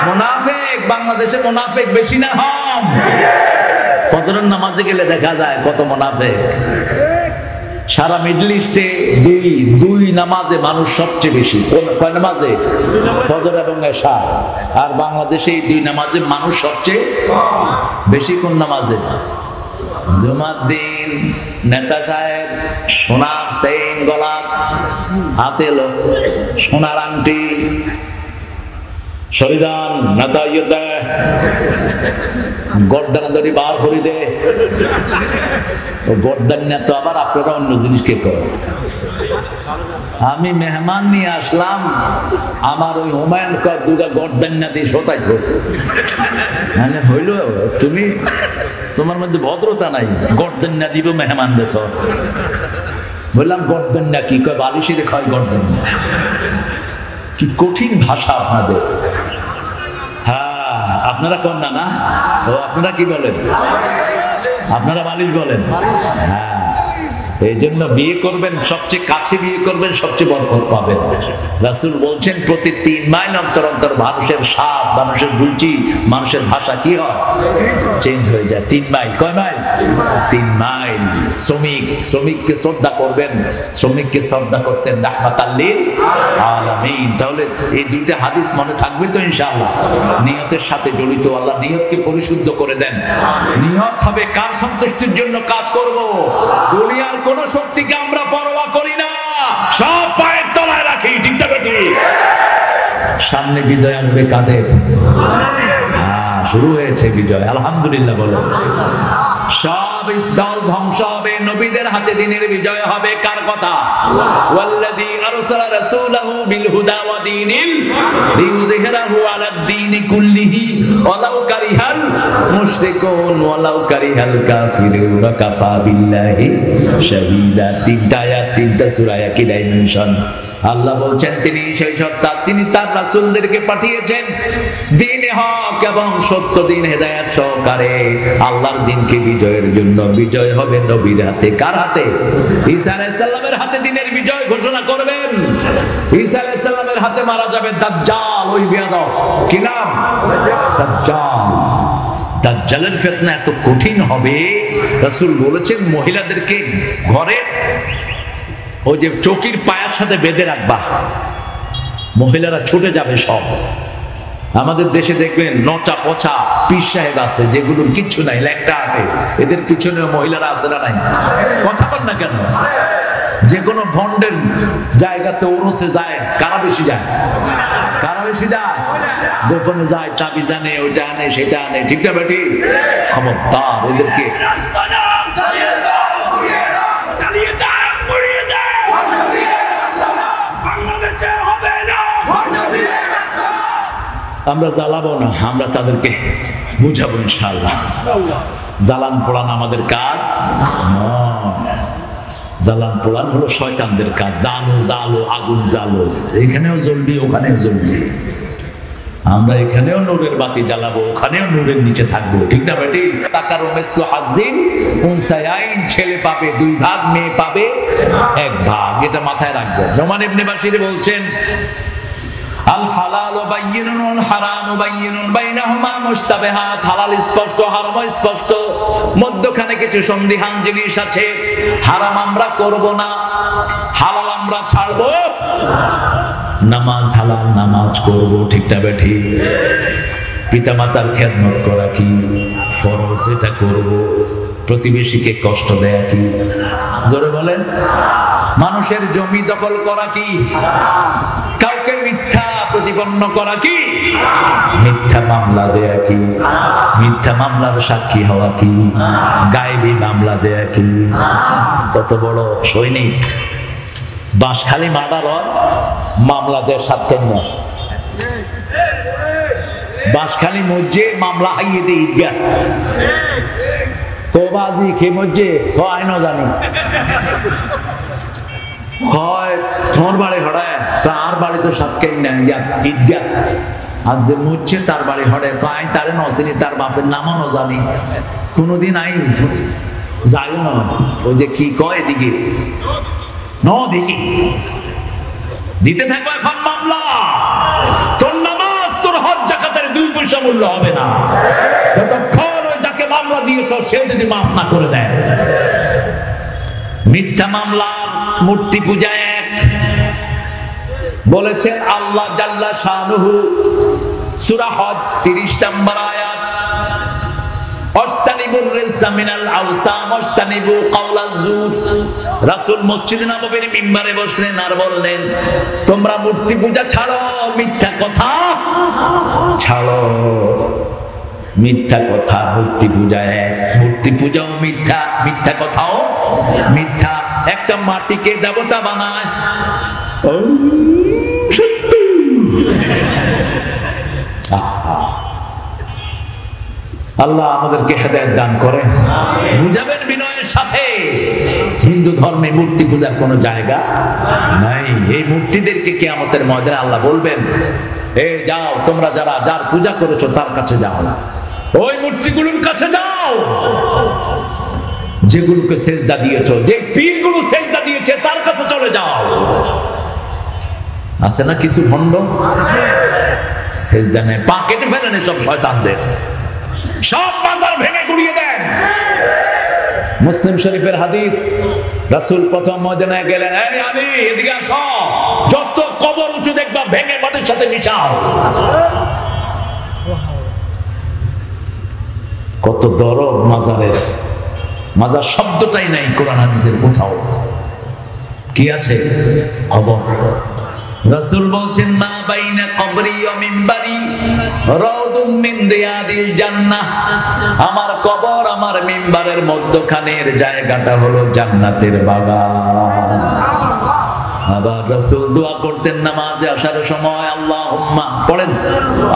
মুনাফিক? বাংলাদেশে মুনাফিক বেশি না কম? ফজরের নামাজে গেলে দেখা যায় কত মুনাফিক। সারা মিডল ইস্টে দুই নামাজে মানুষ সবচেয়ে বেশি। কয় নামাজে? ফজর এবং এশা। আর বাংলাদেশে এই 2 নামাজে মানুষ সবচেয়ে বেশি। কোন নামাজে? জুমার দিন নেতা সাহেব সোনার চেইন গলা, হাতে এলো সোনার আংটি, শরীদান নেতা ইয়ে দেয়, গর্দানা দড়ি বার করে দে। গর্দান না তো আবার আপনারা অন্য জিনিসকে করেন। আমি মেহমান নিয়ে আসলাম, আমার ওই হুমায়ুন দুটা গর্দান না দিয়ে সোতায় ধর হইল। তুমি তোমার মধ্যে ভদ্রতা নাই, গর্দান না দিব মেহমান দেশ। বললাম গর্দান না কি? কয় বালিশের খায় গর্দান না। কি কঠিন ভাষা আপনাদের। হ্যাঁ আপনারা কন্যা না? ও আপনারা কি বলেন? আপনারা বালিশ বলেন। হ্যাঁ এই জন্য বিয়ে করবেন, সবচেয়ে কাছে বিয়ে করবেন, সবচেয়ে বরকত পাবেন। রাসূল বলছেন প্রতি 3 মাইল অন্তর অন্তর মানুষের স্বাদ, মানুষের রুচি, মানুষের ভাষা কি হয়? চেঞ্জ হয়ে যায়। 3 মাইল। কয় মাইল? 3 মাইল। শ্রমিককে শ্রদ্ধা করবেন, শ্রমিককে শ্রদ্ধা করতেন রাহমাতাল লিল আলামিন। তাহলে এই 2টা হাদিস মনে থাকবে তো ইনশাআল্লাহ? নিয়তের সাথে জড়িত। আল্লাহ নিয়তকে পরিশুদ্ধ করে দেন। নিয়ত হবে কার সন্তুষ্টির জন্য কাজ করব। দুনিয়ার কোন শক্তিকে আমরা পরোয়া করি না, সব পায়ের তলায় রাখি। ঠিক না বেটি? সামনে বিজয় আসবে কাদের? হ্যাঁ শুরু হয়েছে বিজয়, আলহামদুলিল্লাহ বলেন। সব দল ধ্বংস হবে, নবীদের হাতে দিনের বিজয় হবে। কার কথা? ওয়াল্লাযী আরসালা রাসূলাহু বিল হুদা ওয়া দীনিল লিইয়ুযহিরাহু আলাদ দীনি কুল্লিহি ওয়ালাউ কারিহাল মুশরিকুন ওয়ালাউ কারিহাল কাফিরুন কাফা বিল্লাহি শাহীদা। 3টা আয়াত, 3টা সূরা, একই ডাইমেনশন। আল্লাহ বলছেন তিনি সেই সত্তা, তিনি তার রাসূলদেরকে পাঠিয়েছেন দ্বীন হক এবং সত্য দিন হেদায়েত সহকারে আল্লাহর দ্বীনকে বিজয়ের জন্য। বিজয় হবে নবীর হাতে। কার হাতে? ঈসা আলাইহিস সালামের হাতে দিনের বিজয় ঘোষণা করবেন। ঈসা আলাইহিস সালামের হাতে মারা যাবে দাজ্জাল, ওই বেয়াদব। কি নাম? দাজ্জাল। দাজ্জালের ফিতনা এত কঠিন হবে, রাসূল বলেছেন মহিলাদেরকে ঘরের ওই যে চৌকির পায়ের সাথে বেঁধে রাখবা, মহিলারা ছুটে যাবে সব। আমাদের দেশে দেখবেন নচা পচা পীর সাহেব আছে যেগুলোর কিচ্ছু নাই, ল্যাংটা আটে, এদের পিছনে মহিলারা আছে না নাই? কথা বল না কেন? যে কোনো ভন্ডের জায়গাতে ওরসে যায়, কারা বেশি যায়? কারা বেশি যায়? গোপনে যায়, চাবি জানে, ওইটা আনে, সেটা আনে। ঠিক না বেটি? খবরদার এদেরকে। আমরা জ্বালাবো না, আমরা তাদেরকে বুঝাবো ইনশাআল্লাহ। জ্বালান পোড়ান আমাদের কাজ নয়, জ্বালান পোড়ান হলো শয়তানদের কাজ। জালো জালো, আগুন জালো, এখানেও জ্বলবি ওখানেও জ্বলবি। আমরা এখানেও নূরের বাতি জ্বালাবো, ওখানেও নূরের নিচে থাকবো, ঠিক না বেটি? তাকারও মিসলু হাজ্জিল উনসায়াইন, ছেলে পাবে 2 ভাগ, মেয়ে পাবে 1 ভাগ। এটা মাথায় রাখবেন। নোমান ইবনে বাশির বলছেন, আল হালালু বায়্যিনুন ওয়াল হারামু বায়্যিনুন বাইনাহুমা মুশতাবিহাত। হালাল স্পষ্ট, হারাম স্পষ্ট, মধ্যখানে কিছু সন্দিহান জিনিস আছে। হারাম আমরা করব না, হালাল আমরা ছাড়বো। নামাজ হালাল, নামাজ করব, ঠিক না বেঠি? পিতামাতার খেদমত করা কি ফরজ, এটা করব। প্রতিবেশীকে কষ্ট দেয়া কি, জোরে বলেন? মানুষের জমি দখল করা কি? কাউকে মিথ্যা প্রতিপন্ন করা কি? মিথ্যা মামলা দেয়া কি? মিথ্যা মামলার সাক্ষী হওয়া কি? গায়েবী মামলা দেয়া কি? কত বড় সৈনিক! বাঁশখালী মার্ডার মামলা দেয় 7 কেন্দ্র, বাঁশখালী মসজে মামলা হাইয়ে দে ঈদগাহ। কোবাজি কে মসজে হয় না জানি, হয় তোমার বাড়ি হড়ায়, তার বাড়ি তো 7 কেন্দ্র ঈদগাহ। আজ যে মুচ্ছে তার বাড়ি হড়ে, তাই তারে নচিনি, তার বাপের নামও ন জানি, কোনোদিন আই যাইও না। ওই যে কি কয় এদিকে দেখি দিতে থাকবো এখন মামলা। তোর নামাজ, তোর হজ, যাকাতের 2 পয়সা মূল্য হবে না যতক্ষণ ওই যাকে মামলা দিয়েছ সে যদি মাফ না করে দেয়। মিথ্যা মামলার মূর্তি পূজা এক। বলেছেন আল্লাহ জাল্লা শানুহু, সূরা হজ 30 নম্বর আয়াত, রাসূল মসজিদে নববীর মিম্বারে বসলেন আর বললেন, তোমরা মূর্তি পূজা ছাড়ো, মিথ্যা কথা ছাড়ো। মিথ্যা কথা, মূর্তি পূজা এক। মূর্তি পূজাও মিথ্যা, মিথ্যা কথাও মিথ্যা। একটা মাটিকে দেবতা বানায়, আল্লাহ আমাদেরকে হেদায়েত দান করেন। বুঝাবেন বিনয়ের সাথে, হিন্দু ধর্মে মূর্তি পূজার কোনো জায়গা নাই। এই মূর্তিদেরকে কিয়ামতের ময়দানে আল্লাহ বলবেন, এই যাও তোমরা যারা যার পূজা করেছো তার কাছে যাও, ওই মূর্তিগুলোর কাছে যাও, যেগুলোকে সেজদা দিয়েছো, যে পীরগুলো সেজদা দিয়েছে তার কাছে চলে যাও। আছে না কিছু ভণ্ড সেজদা নেয়, পা কেটে ফেলেন সব শয়তানদের, সব বাজার ভেঙে গুড়িয়ে দেন। মুসলিম শরীফের হাদিস, রাসূল প্রথম মদিনায় গেলেন, এই আলী এদিকে আসো, যত কবর উঁচু দেখবা ভেঙে মাটির সাথে মিশাও। কত দরদ মাজারের, মাজার শব্দটাই নাই কোরআন হাদিসের কোথাও। কি আছে? কবর। রাসূল বলছেন, মা বাইনা কবরি ওয়া মিম্বারি রাউদুম মিন রিয়াদিল জান্নাহ। আমার কবর আমার মিম্বারের মধ্যখানের জায়গাটা হলো জান্নাতের বাগান। আবার রাসূল দোয়া করতেন নামাজে আসার সময়, আল্লাহুম্মা পড়েন,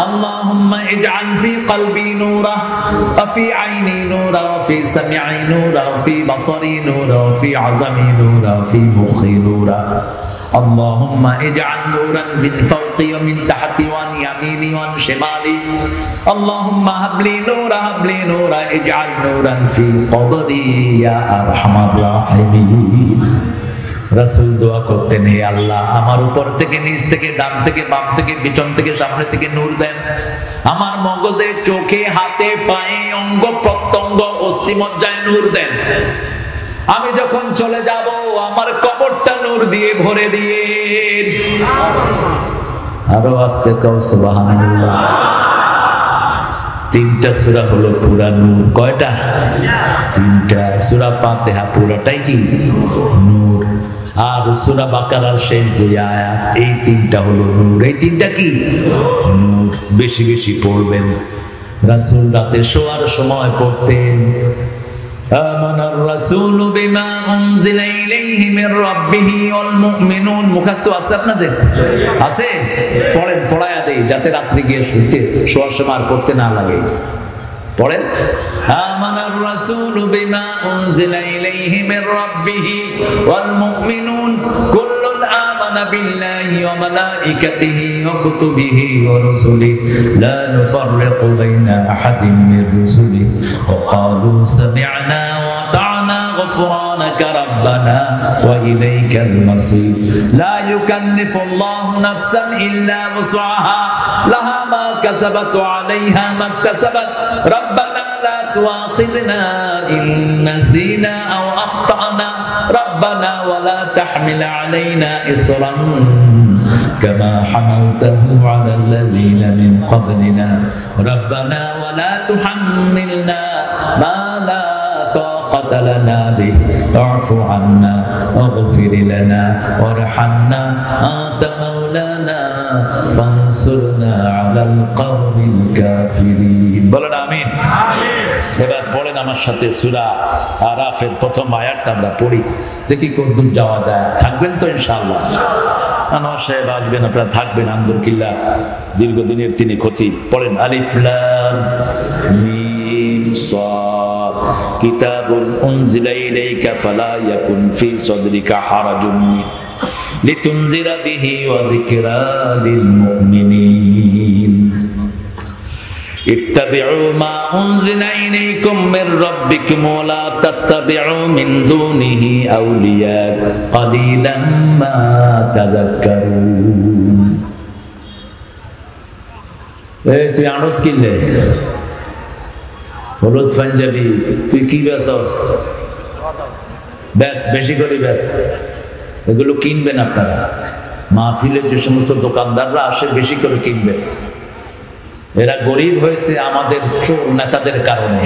আল্লাহুম্মা ইজআল ফি কলবি নূরা ওয়া ফি আইনি নূরা ওয়া ফি সামঈ নূরা ওয়া ফি বাসারি নূরা ওয়া ফি আযামি নূরা ওয়া ফি মুখি নূরা। اللهم اجعل نورا من فوقي ومن تحتي وعن يميني وعن شمالي. اللهم هب لي نورا، هب لي نورا، اجعل نورا في قبري يا ارحم الراحمين। রাসূল দোয়া করতেন, হে আল্লাহ আমার উপর থেকে, নিচ থেকে, ডান থেকে, বাম থেকে, পিছন থেকে, সামনে থেকে নূর দেন। আমার মগজে, চোখে, হাতে, পায়ে, অঙ্গ প্রত্যঙ্গ, অস্থিমজ্জায় নূর দেন। আমি যখন চলে যাব আমার কবরটা নূর দিয়ে ভরে দিয়ে। আরো আস্তে কও সুবহানাল্লাহ। 3টা সূরা হলো পুরা নূর। কয়টা? 3টা। সূরা ফাতিহা পুরাটাই কি নূর, আর সূরা বাকারার শেষ যে আয়াত, এই 3টা হলো নূর। এই 3টা কি নূর। বেশি বেশি পড়বেন। রাসূল রাতে শোয়ার সময় পড়তেন, آمن الرسول بما أنزل إليه من ربه والمؤمنون মুখস্থ আছে আপনাদের আছে পড়েন পড়ায়া দেই যাতে রাত্রি গিয়ে শুতে শোয়ার সময় পড়তে না লাগে পড়েন آمن الرسول بما أنزل إليه من ربه والمؤمنون كل آمن بالله وملائكته وكتبه ورسله لا نفرق بين أحد من رسله وقالوا سمعنا وأطعنا غفرانك ربنا وإليك المصير لا يكلف الله نفسا إلا وسعها لها ما كسبت وعليها ما اكتسبت ربنا لا تؤاخذنا إن نسينا أو أخطأنا ربنا ولا تحمل علينا إصرا كما حملته على الذين من قبلنا ربنا ولا تحملنا ما لا طاقة لنا به واعف عنا واغفر لنا وارحمنا أنت مولانا فانصرنا على القوم الكافرين বলেন আমিন এবার পড়েন আমার সাথে সূরা আরাফের প্রথম আয়াতটা আমরা পড়ি দেখি কতদূর যাওয়া যায় থাকবেন তো ইনশাআল্লাহ আনোয়ার সাহেব আসবেন আপনারা থাকবেন আলহামদুলিল্লাহ দীর্ঘদিনের তিনি খতিব পড়েন আলিফ লাম মিম সাদ কিতাবুন উনজিলা ইলাইকা ফালা ইয়াকুন ফি সাদরিকা হারাজুন লিতুনজিরা বিহি ওয়া যিকরা লিল মুমিনিন اتبعوا ما أنزل إليكم من ربكم ولا تتبعوا من دونه أولياء قليلا ما تذكرون তুই আনস কিনলে হলুদ পাঞ্জাবি তুই কি বেচস ব্যাস বেশি করে ব্যাস এগুলো কিনবেন আপনারা মাহফিলের যে সমস্ত দোকানদাররা আসে বেশি করে কিনবেন এরা গরিব হয়েছে আমাদের চোর নেতাদের কারণে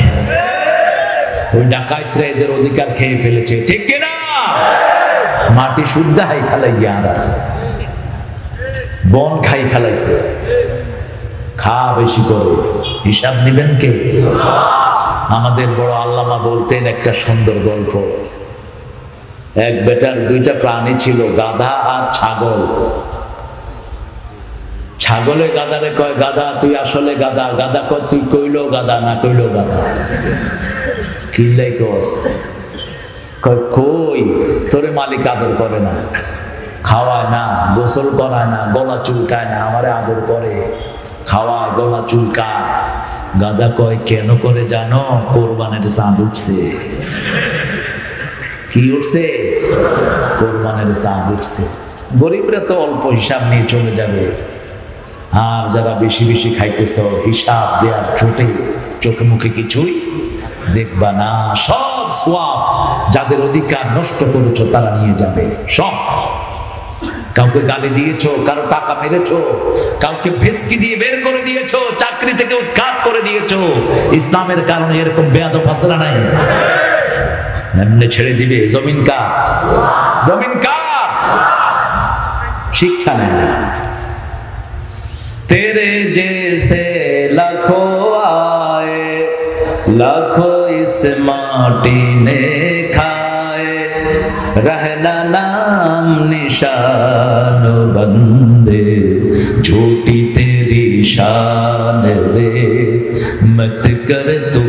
ওই ডাকাইতরা এদের অধিকার খেয়ে ফেলেছে ঠিক কিনা মাটি শুদ্ধ হাই ফেলাইয়া বন খাই ফেলাইছে খা বেশি করে হিসাব নিবেন কে আমাদের বড় আল্লামা বলতেন একটা সুন্দর গল্প এক বেটার দুইটা প্রাণী ছিল গাধা আর ছাগল ছাগলে গাধারে কয় গাধা তুই আসলে গাধা গাধা কয় তুই কইলো গাধা না কইলো গাধা কিল্লাই কস কয় কই তোরে মালিক আদর করে না খাওয়ায় না গোসল করায় না গলা চুলকায় না আমারে আদর করে খাওয়ায় গলা চুলকায় গাধা কয় কেন করে জানো কোরবানের চাঁদ উঠছে কি উঠছে কোরবানের চাঁদ উঠছে গরিবরা তো অল্প হিসাব নিয়ে চলে যাবে আর যারা বেশি বেশি খাইতেছ হিসাব দেওয়ার চোটে চোখে মুখে কিছুই দেখবা না সব সওয়াব যাদের অধিকার নষ্ট করেছো তারা নিয়ে যাবে সব কাউকে গালি দিয়েছো কারো টাকা মেরেছো কাউকে ভেস্কি দিয়ে বের করে দিয়েছো চাকরি থেকে উৎখাত করে দিয়েছো ইসলামের কারণে এরকম বেয়াদব ফাসলা নাই এমনি ছেড়ে দিবে জমিন কার শিক্ষা নেয় না तेरे जैसे लाखों आए लाखों इस माटी ने खाए रहना नाम निशान बंदे झूठी तेरी शान रे मत कर तू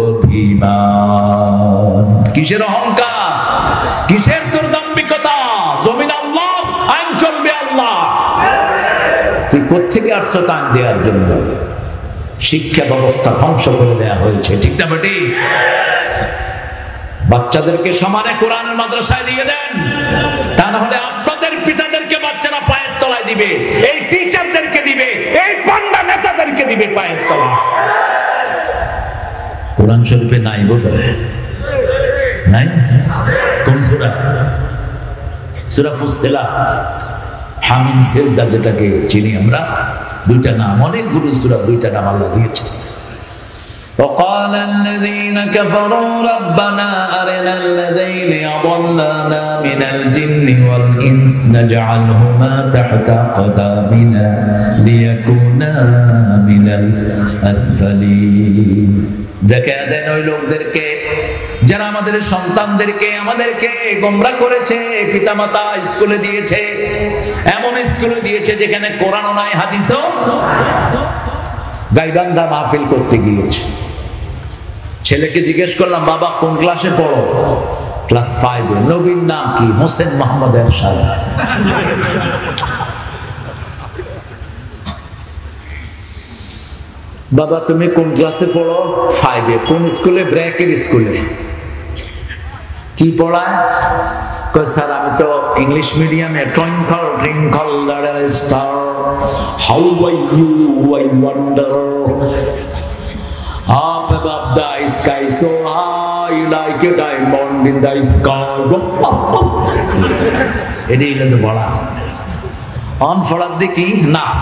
अभिमान किसेर अहंकार किसेर তোর দাম্ভিকতা জমিন আল্লাহ আইন চলবে আল্লাহ তুই কোত্থেকে আসছো টান দেওয়ার জন্য শিক্ষা ব্যবস্থা ধ্বংস করে দেওয়া হয়েছে ঠিক না বেটি বাচ্চাদেরকে সমানে কোরআনের মাদ্রাসায় দিয়ে দেন তা না হলে আপনাদের পিতাদেরকে বাচ্চারা পায়ের তলায় দিবে এই টিচারদেরকে দিবে এই পান্ডা নেতাদেরকে দিবে পায়ের তলায় কোরআন শরীফে নাই বোধহয় নাই কোন সূরা সূরা ফুসসিলাত হামিম সেজদা যেটাকে চিনি আমরা দুইটা নাম অনেকগুলো সূরা দুইটা নাম আল্লাহ দিয়েছে وقال الذين كفروا ربنا أرنا الذين أضلنا من الجن والإنس نجعلهما تحت أقدامنا ليكونا من الأسفلين দেখা দেন ওই লোকদেরকে যারা আমাদের সন্তানদেরকে আমাদেরকে গোমরাহ করেছে, পিতামাতা স্কুলে দিয়েছে, এমন স্কুলে দিয়েছে যেখানে কোরআনও নাই হাদিসও। গাইবান্ধা মাহফিল করতে গিয়েছে, ছেলেকে জিজ্ঞেস করলাম, বাবা কোন ক্লাসে পড়ো? ক্লাস 5। নবীর নাম কি? হোসেন মোহাম্মদ এরশাদ। বাবা তুমি কোন ক্লাসে পড়ো? 5। কোন স্কুলে? ব্র্যাকের স্কুলে। কি পড়ায়? স্যার আমি তো ইংলিশ মিডিয়ামে। Twinkle twinkle little star how I U I wonder up above the sky so high like a diamond in the sky. এটাই হলো বলা। অন ফলার দেখি নাচ,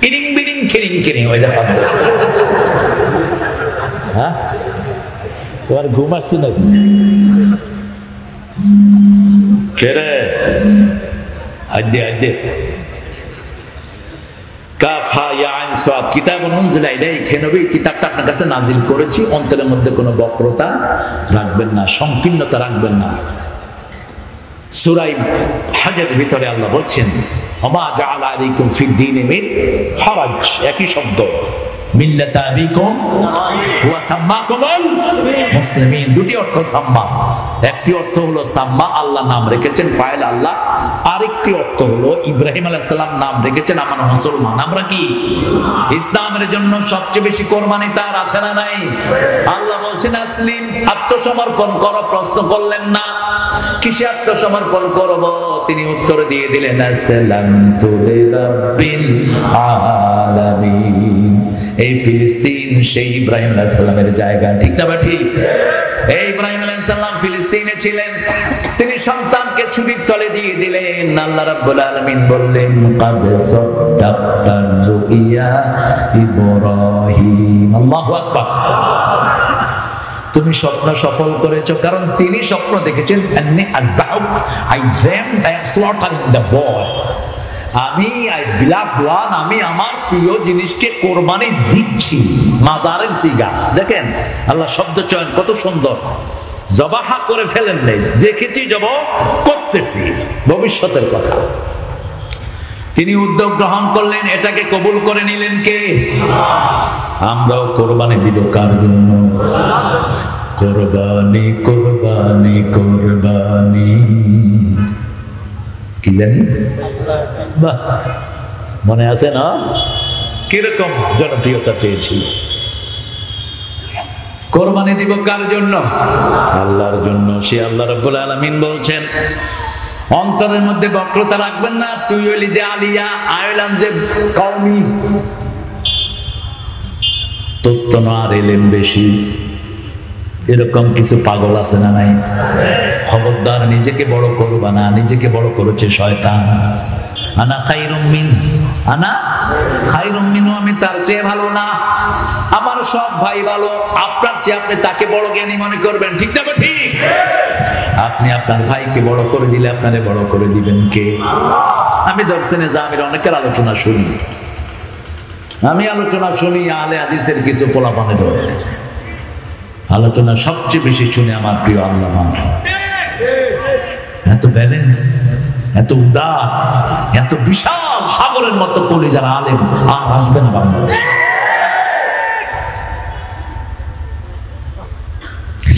কিরিং বিরিং কিরিং কিরিং ওই দেখা। হ্যাঁ তোমার ঘুম আসছে নাকি? কেরে আদ্যে আদ্যে কিতাবটা আপনার কাছে নাজিল করেছি, অন্তরের মধ্যে কোনো বক্রতা রাখবেন না, সংকীর্ণতা রাখবেন না। সূরা হজের ভিতরে আল্লাহ বলছেন, ওমা জাআলা আলাইকুম ফিদ-দীনি মিন হারাজ, একই শব্দ, মিল্লাতা আবিকুম ওয়া সাম্মাকুমুল মুসলিমিন। দুটি অর্থ সাম্মা। একটি অর্থ হলো সাম্মা, আল্লাহ নাম রেখেছেন, ফাইল আল্লাহ। আরেকটি অর্থ হলো ইব্রাহিম আলাইহিস সালাম নাম রেখেছেন আমরা মুসলমান। আমরা কি? ইসলামের জন্য সবচেয়ে বেশি কোরবানি তার আছে না নাই? আল্লাহ বলছেন আসলিম, আত্মসমর্পণ করো। প্রশ্ন করলেন না কিসে আত্মসমর্পণ করব, তিনি উত্তর দিয়ে দিলেন আসসালামতু লিরাব্বিল আলামিন। এই ফিলিস্তিন সেই ইব্রাহিম আলাইহিস সালামের জায়গা, ঠিক না বা ঠিক? এই ইব্রাহিম আলাইহিস সালাম ফিলিস্তিনে ছিলেন, তিনি সন্তানকে ছুরির তলে দিয়ে দিলেন। আল্লাহ রাব্বুল আলামিন বললেন, কাদ সাদ্দাকতার রুইয়া ইব্রাহিম। আল্লাহু আকবার। তুমি স্বপ্ন সফল করেছো, কারণ তিনি স্বপ্ন দেখেছেন, আন্নী আযবাহুক, I dreamed I am slaughtering the boy. আমি আমি আমার প্রিয় জিনিসকে কোরবানি দিচ্ছি। মাজারের সিগা দেখেন, আল্লাহ শব্দ চয়ন কত সুন্দর। জবাহা করে ফেলেন নেই, দেখেছি জব করতেছি, ভবিষ্যতের কথা। তিনি উদ্যোগ গ্রহণ করলেন, এটাকে কবুল করে নিলেন কে? আমরাও কোরবানি দিব কার জন্য? কোরবানি কোরবানি কোরবানি, কি জানি বাহ, মনে আছে না? কিরকম জনপ্রিয়তা পেয়েছি। কোরবানি দিব কার জন্য? আল্লাহর জন্য। সে আল্লাহ রাব্বুল আলামিন বলছেন, অন্তরের মধ্যে বক্রতা রাখবেন না। তুই হইলি দে আলিয়া, আইলাম যে কওমি, তত্ত্ব না আর এলেম বেশি, এরকম কিছু পাগল আছে না নাই? খবরদার, নিজেকে বড় করবা না, নিজেকে বড় করেছে শয়তান। আনা খায়রুম মিন, আনা খায়রুম মিনহু, আমি তার চেয়ে ভালো না, আমার সব ভাই ভালো। আপনার চেয়ে আপনি তাকে বড় জ্ঞানী মনে করবেন, ঠিক না? ঠিক। আপনি আপনার ভাইকে বড় করে দিলে আপনারে বড় করে দিবেন কে? আমি দর্শনে জামির অনেকের আলোচনা শুনি, আমি আলোচনা শুনি আলে হাদিসের কিছু পোলাপানের আলোচনা সবচেয়ে বেশি শুনে আমার প্রিয় আল্লামা। এত ব্যালেন্স, এত উদার, এত বিশাল সাগরের মতো করে যারা আলেম আর আসবে না বাংলাদেশ।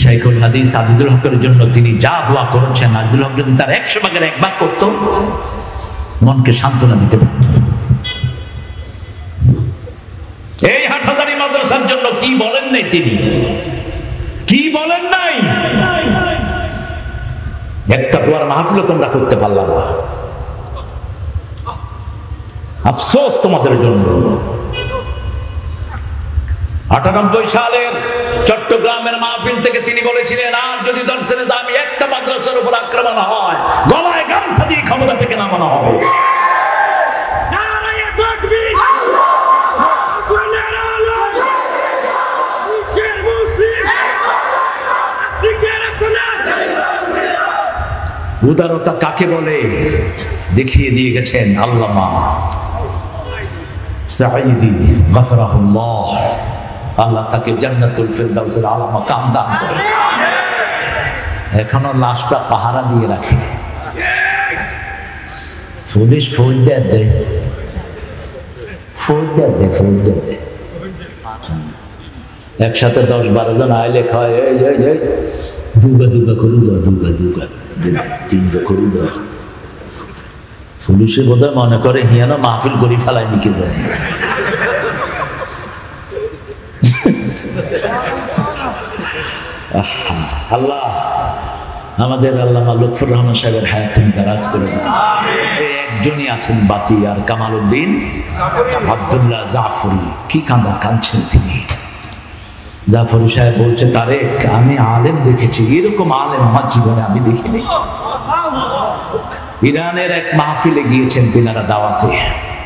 শাইখুল হাদিস আজিজুল হকের জন্য তিনি যা দোয়া করেছেন, আজিজুল হক যদি তার 100 ভাগের 1 ভাগ করত, মনকে সান্ত্বনা দিতে পারত। এই হাটহাজারী মাদ্রাসার জন্য কি বলেন নাই তিনি? কি বলেন নাই? একটা দোয়ার মাহফিল তোমরা করতে পারলা না, আফসোস তোমাদের জন্য। 98 সালের চট্টগ্রামের মাহফিল থেকে তিনি বলেছিলেন, আর যদি দর্শনে আমি একটা মাদ্রাসার উপর আক্রমণ হয়, গলায় গামছা দিয়ে ক্ষমতা থেকে নামানো হবে। উদারতা কাকে বলে দেখিয়ে দিয়ে গেছেন আল্লামা সাঈদী গফরাহুল্লাহ। আল্লাহ তাকে জান্নাতুল ফেরদাউসের আলা মাকাম দান করে। এখনো লাশটা পাহারা দিয়ে রাখে, পুলিশ ফৌজ দেয়, একসাথে 10-12 জন আইলে খায়, এই দুগা করে দাও, দুগা তিনটা করে দাও। পুলিশে বোধহয় মনে করে হিয়ানো মাহফিল করি ফেলায় নিকে জানে। আল্লাহ আমাদের আল্লামা লুৎফুর রহমান সাহেবের হায়াত তুমি দারাজ করে দাও। একজনই আছেন বাতি, আর কামাল উদ্দিন আব্দুল্লাহ জাফরি, কি কাঁদছেন তিনি। জাফরি সাহেব বলছে, তারেক আমি আলেম দেখেছি, এরকম আলেম আমার জীবনে আমি দেখিনি। ইরানের এক মাহফিলে গিয়েছেন তিনারা দাওয়াতে,